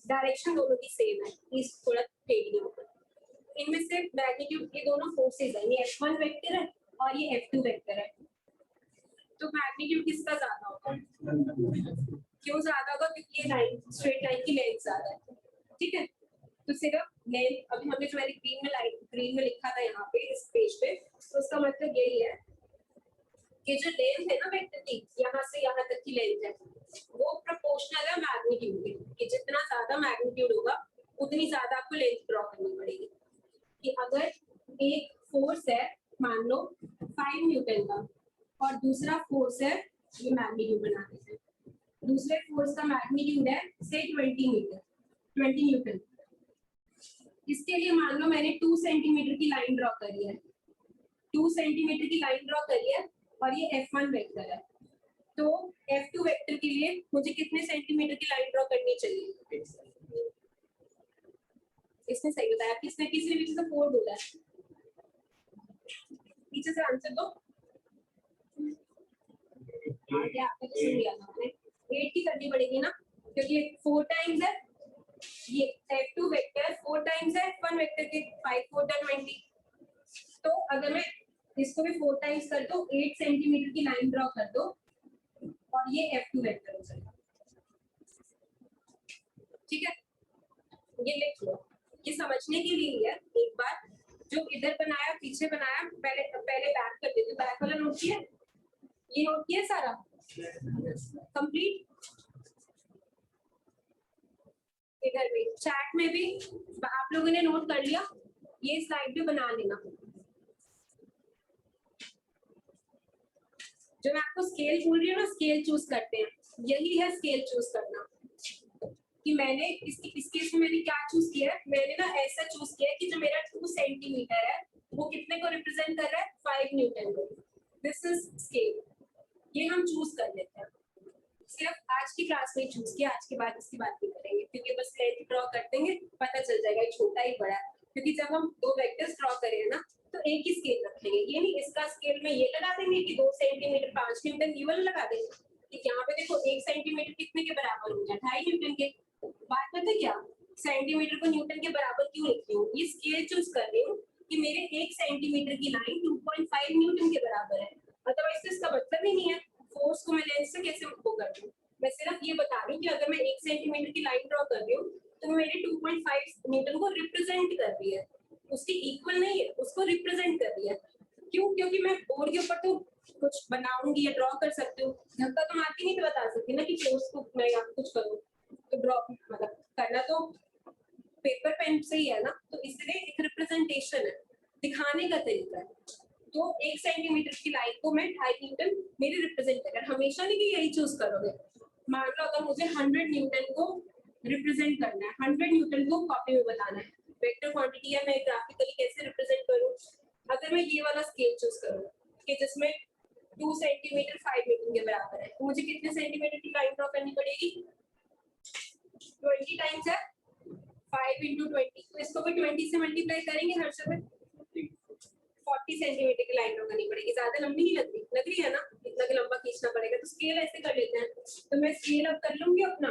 डायरेक्शन दोनों की सेम है, इस थोड़ा टेढ़ी होगा, इनमें से मैग्नीट्यूड के दोनों फोर्सेस है, ये F1 वेक्टर है और ये F2 वेक्टर है, तो मैग्नीट्यूड किसका ज्यादा होगा? क्यों ज्यादा होगा? क्योंकि ये लाइन स्ट्रेट लाइन की लेंथ ज्यादा है। ठीक है, तो सिर्फ लेंथ अभी हमने जो मैंने ग्रीन में लिखा था यहाँ पे इस पेज पे, तो उसका मतलब यही है कि जो लेंथ है ना वेक्टर की, यहाँ से यहाँ तक की लेंथ है, वो प्रोपोर्शनल है मैग्नीट्यूड के, कि जितना ज्यादा मैग्नीट्यूड होगा उतनी ज्यादा आपको लेंथ ड्रॉ करनी पड़ेगी। कि अगर एक फोर्स है मान लो 5 न्यूटन का और दूसरा फोर्स है, ये मैग्नीट्यूड बना देते हैं, दूसरे फोर्स का मैग्नीट्यूड है से 20 न्यूटन। इसके लिए मान लो मैंने 2 सेंटीमीटर की लाइन ड्रॉ करी है, 2 सेंटीमीटर की लाइन ड्रॉ करी है और ये F1 वेक्टर है, तो F2 वेक्टर के लिए मुझे कितने सेंटीमीटर की लाइन ड्रॉ करनी चाहिए? इसने सही बताया, किसने पीछे से 4 बोला है, पीछे से आंसर दो। आगे आपने तो सुन लिया था, मैंने 8 की करनी पड़ेगी ना, क्योंकि 4 टाइम्स है ये F2 वेक्टर, 4 टाइम्स है F1 वेक्टर के 5 4 20। तो अगर मैं इसको भी 4 टाइम्स कर दो, 8 सेंटीमीटर की लाइन ड्रॉ कर दो और ये F2 वेक्टर हो जाएगा। ठीक है, ये लिख लो, ये समझने के लिए है। एक बार जो इधर बनाया पीछे बनाया, पहले बैक कर देते, बैक वाला नोट किया, ये नोट किया सारा कंप्लीट। इधर भी चैट में भी आप लोगों ने नोट कर लिया, ये स्लाइड भी बना लेना। जो मैं आपको स्केल बोल रही हूँ ना, स्केल चूज करते हैं, यही है स्केल चूज करना। कि मैंने इस केस में मैंने क्या चूज किया है, मैंने ना ऐसा चूज किया है कि जो मेरा 2 सेंटीमीटर है वो कितने को रिप्रेजेंट कर रहा है? 5 न्यूटन को। दिस इज स्केल, ये हम चूज कर लेते हैं। सिर्फ आज की क्लास में चूज किया, आज के बाद इसकी बात नहीं करेंगे, क्योंकि बस लेंथ ड्रॉ कर देंगे, पता चल जाएगा ये छोटा ही बड़ा है। क्योंकि जब हम 2 वेक्टर्स ड्रॉ करें ना तो एक ही स्केल रखेंगे, ये नहीं इसका स्केल में ये लगा देंगे कि 2 सेंटीमीटर 5 न्यूटन, ये वाला लगा देंगे। कि यहाँ पे देखो 1 सेंटीमीटर कितने के बराबर हो जाए? 2.5 न्यूटन के। बात पता है क्या, सेंटीमीटर को न्यूटन के बराबर क्यों लिख रही हूँ? ये स्केल चूज कर रही हूँ कि मेरे 1 सेंटीमीटर की लाइन 2.5 न्यूटन के बराबर है, अदरवाइज तो इसका मतलब ही नहीं है फोर्स को मैं लेंस से कैसे वो कर दूं। मैं सिर्फ ये बता रही हूँ कि अगर मैं 1 सेंटीमीटर की लाइन ड्रॉ कर रही हूँ तो मेरे 2.5 न्यूटन को रिप्रेजेंट कर रही है, उसके इक्वल नहीं है, उसको रिप्रेजेंट कर रही है। क्यों? क्योंकि मैं बोर्ड के ऊपर तो कुछ बनाऊंगी या ड्रॉ कर सकती हूँ, धक्का तो मारती नहीं तो बता सकती ना कि फोर्स को मैं यहाँ कुछ करूँ, तो ड्रॉ मतलब करना तो पेपर पेन से ही है ना, तो इसलिए एक रिप्रेजेंटेशन है, दिखाने का तरीका है। तो 1 सेंटीमीटर की लाइन को मैं 2.5 न्यूटन मेरी रिप्रेजेंट कर, हमेशा नहीं कि यही चूज करोगे। मान लो अगर मुझे 100 न्यूटन को रिप्रेजेंट करना है, 100 न्यूटन को कॉपी में बताना है, वेक्टर क्वांटिटी है, मैं ग्राफिकली कैसे रिप्रेजेंट करूं। अगर मैं ये वाला स्केल चूज करूं कि जिसमें 2 सेंटीमीटर 5 न्यूटन के बराबर है, तो मुझे कितने सेंटीमीटर की लाइन ड्रॉ करनी पड़ेगी? 20 टाइम्स है 5 into 20, तो इसको भी 20 से मल्टीप्लाई करेंगे हर समय, 40 सेंटीमीटर की लाइन ड्रॉ करनी पड़ेगी। ज्यादा लंबी नहीं लग रही है ना, इतना लंबा खींचना पड़ेगा, तो स्केल ऐसे कर लेते हैं। तो मैं स्केल अब कर लूंगी अपना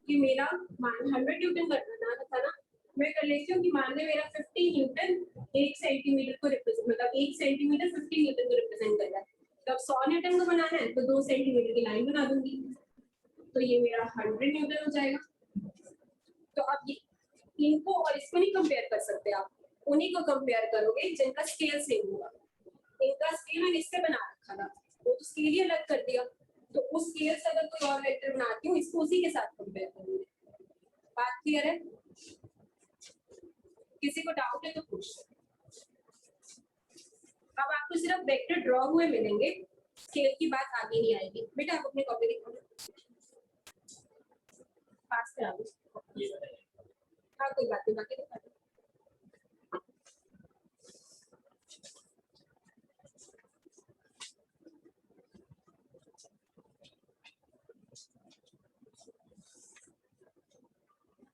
कि मेरा मान 100 न्यूटन करना था ना, मैं कर लेती हूँ कि मान ले मेरा 50 न्यूटन 1 सेंटीमीटर को रिप्रेजेंट, मतलब 1 सेंटीमीटर 50 न्यूटन को रिप्रेजेंट कर रहा है। तो अब 100 न्यूटन को बनाना है तो 2 सेंटीमीटर की लाइन बना दूंगी, तो ये मेरा 100 न्यूटन हो जाएगा। तो अब इनको और इसको नहीं कंपेयर कर सकते आप, उन्हीं को कंपेयर करोगे जिनका स्केल सेम होगा। इनका स्केल मैंने इससे बना रखा था, वो तो स्केल ही अलग कर दिया, तो उस स्केल से अगर कोई और वेक्टर बनाती हूँ इसको उसी के साथ कंपेयर करूंगी। बात क्लियर है? किसी को डाउट है तो पूछ। अब आपको सिर्फ वेक्टर ड्रॉ हुए मिलेंगे, स्केल की बात आगे नहीं आएगी। बेटा आप अपनी कॉपी दिखाओ, पास करा दो। हाँ कोई बात नहीं, बाकी दिखा दो।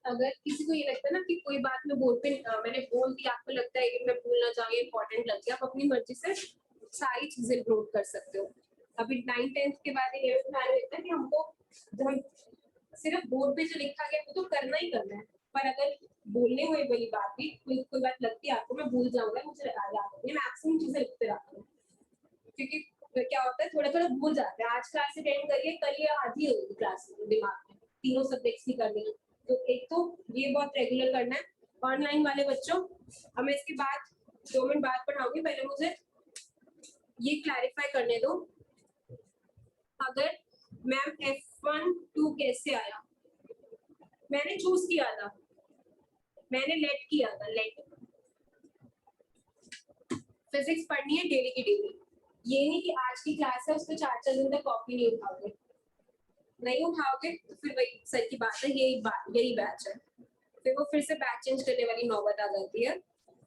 अगर किसी को ये लगता है ना कि कोई बात में बोल पे मैंने बोल दी, आपको लगता है कि मैं भूलना चाहिए, इंपॉर्टेंट लग गया, आप अपनी मर्जी से सारी चीजें नोट कर सकते हो। अभी 9th 10th के बाद 11th में लगता है कि हमको जब हम सिर्फ बोर्ड पे जो लिखा गया वो तो करना ही करना है, पर अगर बोलने हुए वाली बात भी कोई बात लगती है आपको, मैं भूल जाऊंगा, मुझे याद नहीं, मैक्सिमम चीजें लिखते रहता हूँ, क्योंकि क्या होता है थोड़ा थोड़ा भूल जाते हैं। आज क्लास अटेंड करिए, कल ये आधी होगी क्लास दिमाग में, तीनों सब्जेक्ट्स की करनी है, तो एक तो ये बहुत रेगुलर करना है। ऑनलाइन वाले बच्चों, अब मैं इसके बाद 2 मिनट बाद पढ़ाऊंगी, पहले मुझे ये क्लैरिफाई करने दो। अगर मैम F1 2 कैसे आया, मैंने चूज किया था, मैंने लेट किया था, लेट। फिजिक्स पढ़नी है डेली की डेली, ये नहीं कि आज की क्लास है उसको 4-4 दिन तक कॉपी नहीं उठाओगे, नहीं उठाओगे तो फिर वही सर की बात है, यही बैच है, फिर वो फिर से बैच चेंज करने वाली नौबत आ जाती है।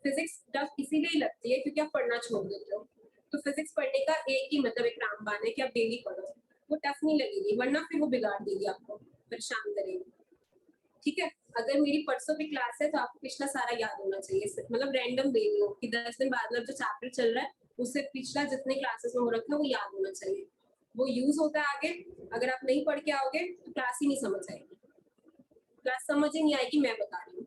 फिजिक्स टफ इसीलिए लगती है क्योंकि आप पढ़ना छोड़ देते हो, तो फिजिक्स पढ़ने का एक ही मतलब एक रामबाण है कि आप डेली पढ़ो, वो टफ नहीं लगेगी, वरना फिर वो बिगाड़ देगी आपको, परेशान करेगी। ठीक है, अगर मेरी परसों की क्लास है तो आपको पिछला सारा याद होना चाहिए, मतलब रैंडम दे रही हो कि 10 दिन बाद जो चैप्टर चल रहा है उससे पिछला जितने क्लासेस में हो रखा है वो याद होना चाहिए, वो यूज होता है आगे। अगर आप नहीं पढ़ के आओगे तो क्लास ही नहीं समझ आएगी, क्लास समझ ही नहीं आएगी, मैं बता रही हूँ।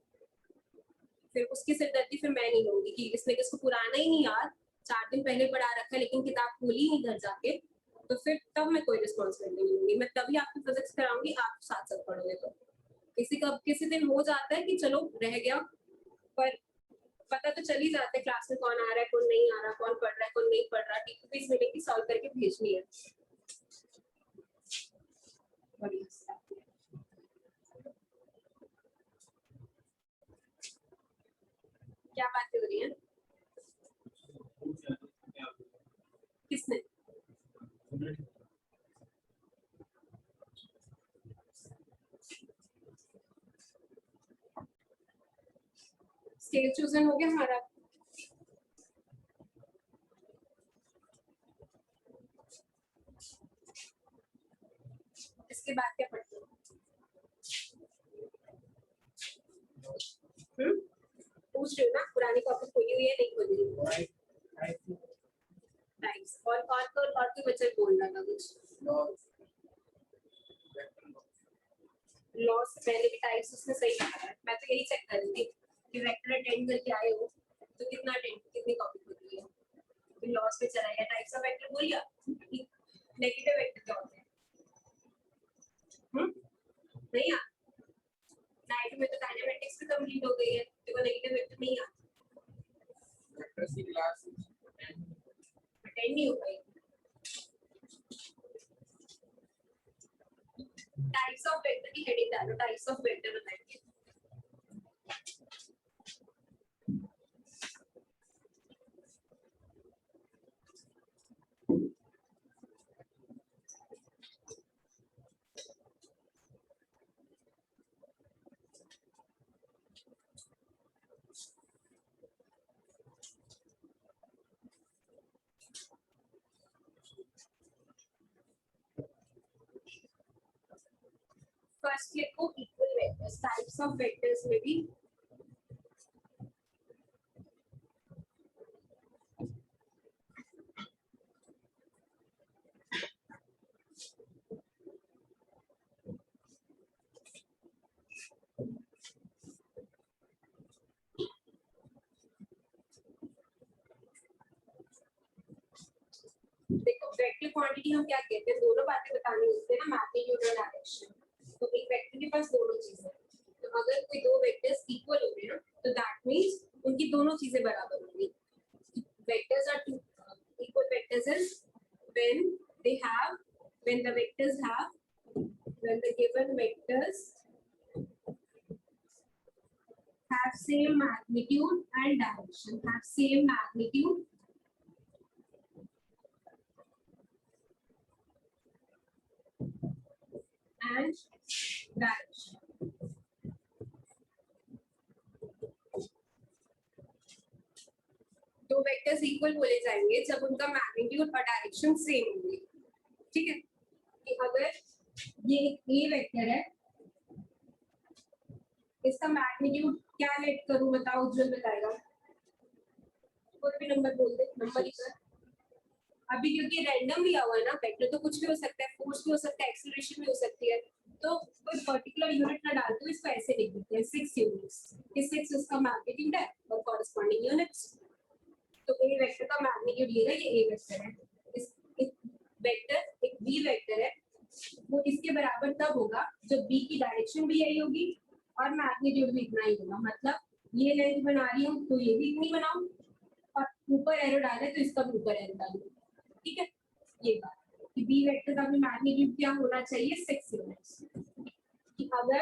फिर उसकी सिरदर्दी फिर मैं नहीं लूंगी कि इसने किसको पुराना ही नहीं याद, 4 दिन पहले पढ़ा रखा है लेकिन किताब खोली नहीं घर जाके, तो फिर तब मैं कोई रिस्पॉन्सिबिलिटी नहीं लूंगी, मैं तभी आपको फिजिक्स कराऊंगी, आप साथ साथ पढ़ोगे। तो किसी दिन हो जाता है कि चलो रह गया, पर पता तो चल ही जाता है क्लास में कौन आ रहा है कौन नहीं आ रहा, कौन पढ़ रहा है कौन नहीं पढ़ रहा, टीपीपीस मिलेगी सॉल्व करके भेजनी है। क्या बातें हो रही हैं? किसने? स्केल चूजन हो गया हमारा। इसके बाद क्या पढ़ते हो? पूछ रही हूँ ना, पुरानी कॉपी खोली हुई है नहीं खोली हुई? राइट्स और कोई बच्चा बोल रहा था कुछ लॉस पहले भी टाइप्स उसने सही कहा है, मैं तो यही चेक कर रही थी कि वेक्टर अटेंड करके आए हो तो कितना कितनी कॉपी होती है, फिर लॉस में चला गया। टाइप्स ऑफ वेक्टर बोल गया। नेगेटिव वेक्टर क्या होते हैं? नहीं यार, नाइट में तो काइनेमेटिक्स भी कंप्लीट हो गई है, तो नेगेटिव वेक्टर नहीं आता। वेक्टर्स की क्लास अटेंड नहीं हो पाई। टाइप्स ऑफ वेक्टर की हेडिंग डालो, टाइप्स ऑफ वेक्टर बताएंगे। फर्स्ट लिखो equal vectors. Types of vectors में भी देखो वेक्टर क्वांटिटी हम क्या कहते हैं, दोनों बातें बतानी होती है ना, मैग्नीट्यूड और डायरेक्शन। तो एक वेक्टर के पास दोनों चीजें हैं। तो अगर कोई दो वेक्टर्स इक्वल हो गए ना, तो दैट मींस उनकी दोनों चीजें बराबर होंगी। Vectors are two equal vectors is when the vectors have when the given vectors have same magnitude and direction, have same magnitude and direction. दो वेक्टर्स इक्वल बोले जाएंगे जब उनका मैग्नीट्यूड और डायरेक्शन सेम होंगे। ठीक है, कि अगर ये ए वेक्टर है, इसका मैग्नीट्यूड क्या लेट करूं, बताओ, उज्जवल बताएगा। कोई भी नंबर बोल दे, नंबर ही कर। अभी क्योंकि रैंडम लिया हुआ है ना वेक्टर, तो कुछ भी हो सकता है, फोर्स भी हो सकता है, एक्सीलरेशन भी हो सकती है, तो कोई पर्टिकुलर यूनिट ना डालते हुए इसको ऐसे लिख देते हैं 6 यूनिट्स। इस 6 इसका मैग्नीट्यूड है और कॉरेस्पॉन्डिंग यूनिट्स। तो ए वेक्टर का मैग्नीट्यूड ये है, ये ए वेक्टर है। इस वेक्टर एक बी वेक्टर है, वो इसके बराबर तब होगा जब बी की डायरेक्शन भी यही होगी और मैग्नीट्यूड भी इतना ही होगा। मतलब ये लेंथ बना रही हूँ तो ये भी इतनी बनाऊं, और ऊपर एरो डाले तो इसका भी ऊपर एरो डालूं। ठीक है, ये बात कि बी वेक्टर का भी मैग्नीट्यूड क्या होना चाहिए, 6 यूनिट्स। कि अगर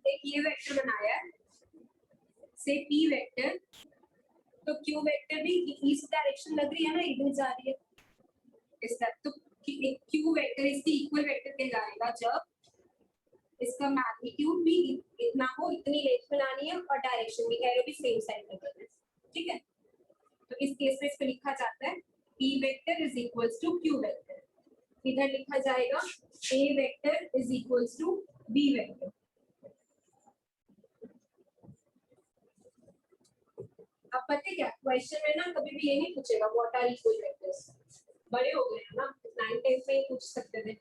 एक ये वेक्टर बनाया है से पी वेक्टर, तो क्यू वेक्टर भी इस डायरेक्शन लग रही है ना, इधर जा रही है इस तरह, तो एक क्यू वेक्टर इसकी इक्वल वेक्टर कहलाएगा जब इसका मैग्नीट्यूड भी इतना हो, इतनी लेंथ बनानी है और डायरेक्शन भी, एरो भी सेम साइड में करना है। ठीक है, तो इस केस में इसको लिखा जाता है p vector is equals to q vector. इधर लिखा जाएगा a vector is equals to b vector. अब पता है क्या, क्वेश्चन में ना कभी भी ये नहीं पूछेगा व्हाट आर इक्वल वेक्टर्स। बड़े हो गए हैं ना, 9th 10th में ही पूछ सकते थे।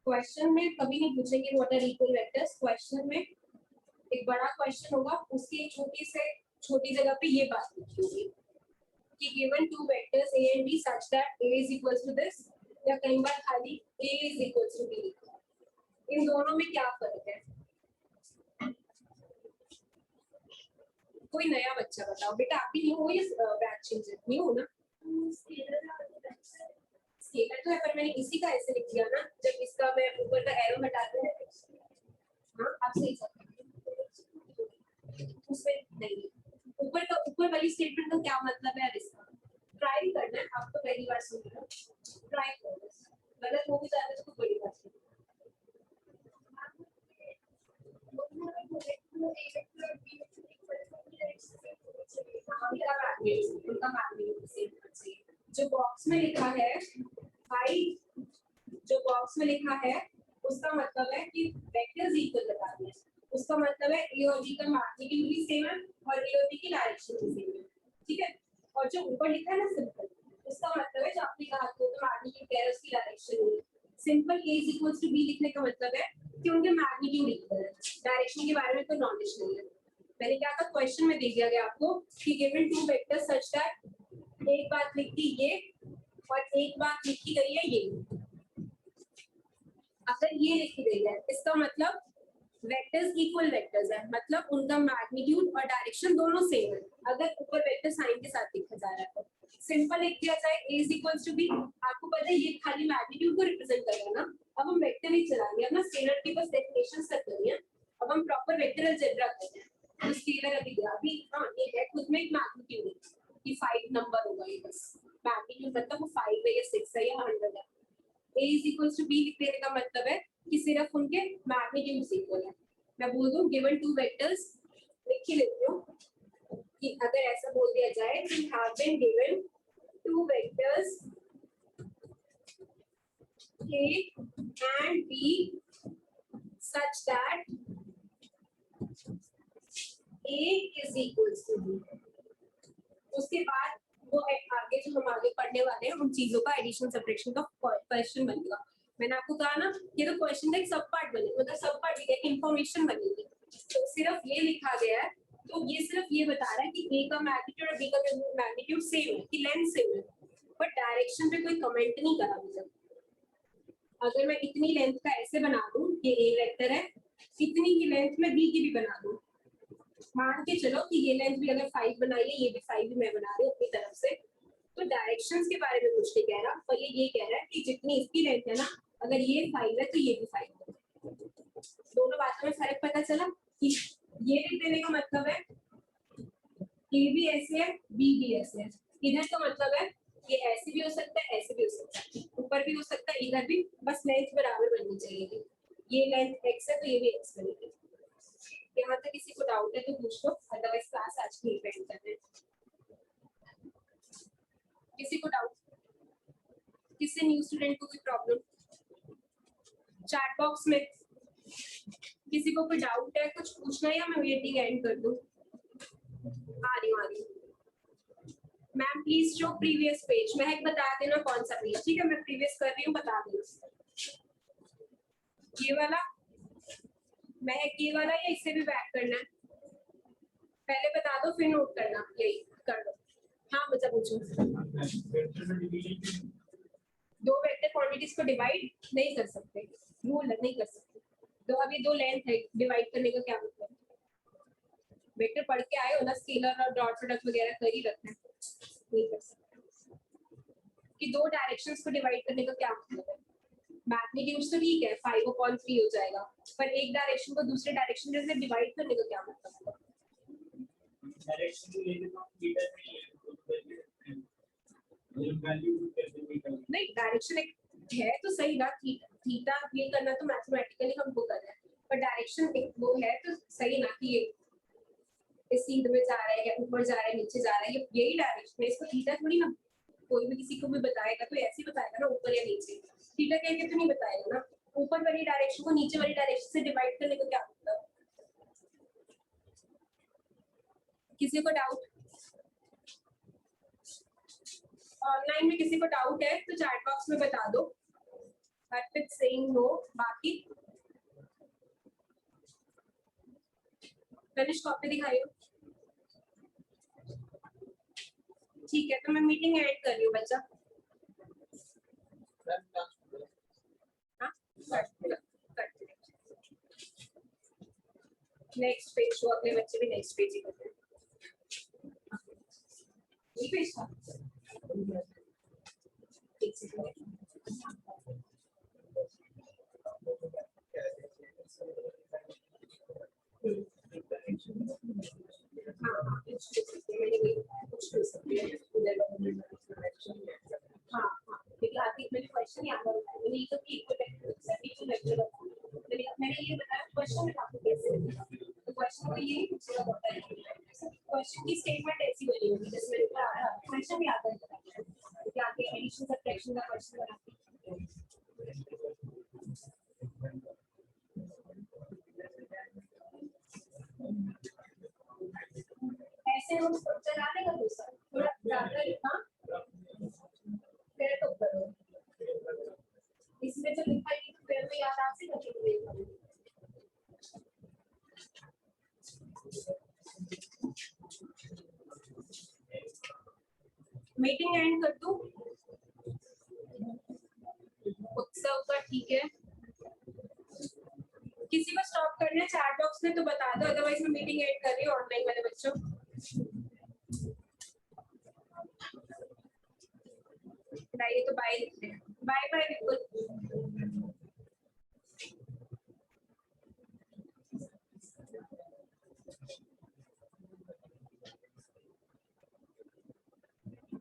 क्वेश्चन में कभी नहीं पूछेंगे what are equal vectors. Question में एक बड़ा क्वेश्चन होगा, उसकी छोटी से छोटी जगह पे ये बात लिखी होगी कि given two vectors a and b such that a is equals to this, या कई बार खाली a is equals to b लिखा। इन दोनों में क्या फर्क है? कोई नया बच्चा बताओ बेटा, आप भी न्यू हो या बैच चेंज न्यू हो ना? स्केलर तो है, पर मैंने इसी का ऐसे लिख दिया ना, जब इसका मैं ऊपर का एरो हटा दूं। हाँ, आप सही समझ, उसमें नहीं ऊपर का, ऊपर वाली स्टेटमेंट का क्या मतलब है इसका? ट्राई करना है, आप तो पहली बार सुन रहे हो, ट्राई करो, गलत हो भी जाता है तो कोई बड़ी बात नहीं। उनका मैग्नीट्यूड सेम होना चाहिए। जो बॉक्स में लिखा है भाई, जो बॉक्स में लिखा है उसका मतलब है कि वेक्टर्स इक्वल बता दिए, उसका मतलब है ए और बी का मैग्नीट्यूड भी सेम है और ए और बी की डायरेक्शन भी सेम है। ठीक है, और जो ऊपर लिखा है ना सिंपल, उसका मतलब है जो आपने कहा तो मैग्नीट्यूड कह रहे हैं उसकी डायरेक्शन है। Simple a is equals to b लिखने का मतलब है कि उनके मैग्नीट्यूड इक्वल है, डायरेक्शन के बारे में कोई नॉलेज नहीं है। मैंने क्या था क्वेश्चन में दे दिया गया आपको कि given two vectors such that एक बात लिखी ये और एक बात लिखी गई है ये। अगर ये लिखी गई है इसका मतलब वेक्टर्स इक्वल वेक्टर्स है, मतलब उनका मैग्नीट्यूड और डायरेक्शन दोनों सेम है। अगर ऊपर वेक्टर साइन के साथ लिखा जा रहा है तो सिंपल लिख दिया जाए a is equals to b। आपको पता है ये खाली मैग्नीट्यूड को रिप्रेजेंट करेगा ना। अब हम वेक्टर नहीं चलाएंगे, अब ना स्केलर की बस डेफिनेशंस तक करनी है। अब हम प्रॉपर वेक्टर अलजेब्रा करते हैं। तो स्केलर अभी दिया अभी हां ये है खुद में एक मैग्नीट्यूड है कि 5 नंबर होगा ये, बस मैग्नीट्यूड मतलब वो 5 है या 6 है या 100 है। a is equals to b लिख देने का मतलब है कि सिर्फ उनके मैग्नीट्यूड इक्वल है। मैं बोल दूं गिवन टू वेक्टर्स, लिख ही लेती हूं कि अगर ऐसा बोल दिया जाए कि have been given two vectors a and b such that a is equals to b। उसके बाद वो आगे जो हम आगे पढ़ने वाले हैं उन चीजों का एडिशन सब्ट्रैक्शन का क्वेश्चन बनेगा। मैंने आपको कहा ना ये तो क्वेश्चन का एक सब पार्ट बने, मतलब सब पार्ट एक इंफॉर्मेशन बनेगी। तो सिर्फ ये लिखा गया है तो ये सिर्फ ये बता रहा है कि a का मैग्नीट्यूड और b का मैग्नीट्यूड सेम है, कि लेंथ सेम है, बट डायरेक्शन पे कोई कमेंट नहीं करा मुझे। अगर मैं इतनी लेंथ का ऐसे बना दूं ये a वेक्टर है, इतनी ही लेंथ में b की भी बना दूं, मान के चलो कि ये लेंथ भी अगर 5 बनाई है, ये भी 5 भी मैं बना रही हूँ अपनी तरफ से, तो डायरेक्शंस के बारे में कुछ नहीं कह रहा, पर ये कह रहा है कि जितनी इसकी लेंथ है ना, अगर ये 5 है तो ये भी 5 है। दोनों बातों में फर्क पता चला कि ये लिख देने का मतलब है ए भी ऐसे है बी भी ऐसे है। इधर का मतलब है ये ऐसे भी हो सकता है ऐसे भी हो सकता है, ऊपर भी हो सकता है इधर भी, बस लेंथ बराबर बननी चाहिए। ये लेंथ x है तो ये भी x बनेगी। यहाँ तक किसी को डाउट है तो पूछ लो, अदरवाइज क्लास आज की एंड करते हैं। किसी को डाउट, किसी न्यू स्टूडेंट को कोई प्रॉब्लम चैट बॉक्स में, किसी को कोई डाउट है कुछ पूछना है या मैं मीटिंग एंड कर दूं? आ रही हूँ। Ma'am please show previous page. महक बता देना कौन सा पेज, ठीक है मैं प्रीवियस कर रही हूँ, बता देना। ये वाला महक, ये वाला या इससे भी बैक करना है? पहले बता दो फिर नोट करना, यही कर दो। हाँ बच्चा पूछो। दो वेक्टर क्वांटिटीज को डिवाइड नहीं कर सकते, रूल नहीं कर सकते। तो अभी दो लेंथ है, डिवाइड करने का क्या मतलब? वेक्टर पढ़ के आए हो ना, स्केलर और डॉट प्रोडक्ट वगैरह कर ही रखना है, नहीं कर सकते। कि दो डायरेक्शंस को डिवाइड करने का क्या मतलब है? मैग्नीट्यूड तो ठीक है 5/3 हो जाएगा, पर एक डायरेक्शन को दूसरे डायरेक्शन से डिवाइड करने का क्या मतलब है? नहीं डायरेक्शन एक है तो सही ना, थीटा ये करना तो मैथमेटिकली हमको करना है, पर डायरेक्शन एक वो है तो सही ना कि ये इस सीध में जा रहा है या ऊपर जा रहा है नीचे जा रहा है, यही डायरेक्शन है। इसको थीटा थोड़ी ना कोई भी किसी को भी बताएगा तो ऐसे ही बताएगा ना, ऊपर या नीचे। थीटा कह के तो नहीं बताएगा ना। ऊपर वाली डायरेक्शन को नीचे वाली डायरेक्शन से डिवाइड करने का क्या मतलब? किसी को डाउट? ऑनलाइन में किसी को डाउट है तो चैट बॉक्स में बता दो, बट विद सेइंग नो। बाकी फिनिश कॉपी दिखाइए। ठीक है तो मैं मीटिंग ऐड कर रही हूँ बच्चा। नेक्स्ट पेज को अपने बच्चे भी नेक्स्ट पेज ही करते हैं। ये पेज था एक सेकंड। मैंने क्वेश्चन याद रखा है, मैंने ये तो मैंने ये बताया क्वेश्चन में आपको कैसे, तो क्वेश्चन को ये पूछना होता है। क्वेश्चन की स्टेटमेंट ऐसी बनी होगी जैसे मैंने कहा क्वेश्चन याद रखा है कि आगे एडिशन सब्ट्रैक्शन का क्वेश्चन बनाते हैं। ऐसे हम चला लेगा दूसरा थोड़ा ज्यादा लिखा फिर तो करो, इसमें जो लिखा है तो फिर में याद आ से करके मीटिंग एंड कर दूं? उत्सव का ठीक है। किसी को स्टॉप करना है चैट बॉक्स में तो बता दो, अदरवाइज मैं मीटिंग एंड कर रही हूँ ऑनलाइन वाले बच्चों। बताइए तो बाय लिखते हैं। बाय बाय बिल्कुल।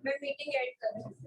मैं मीटिंग एंड कर रही हूँ।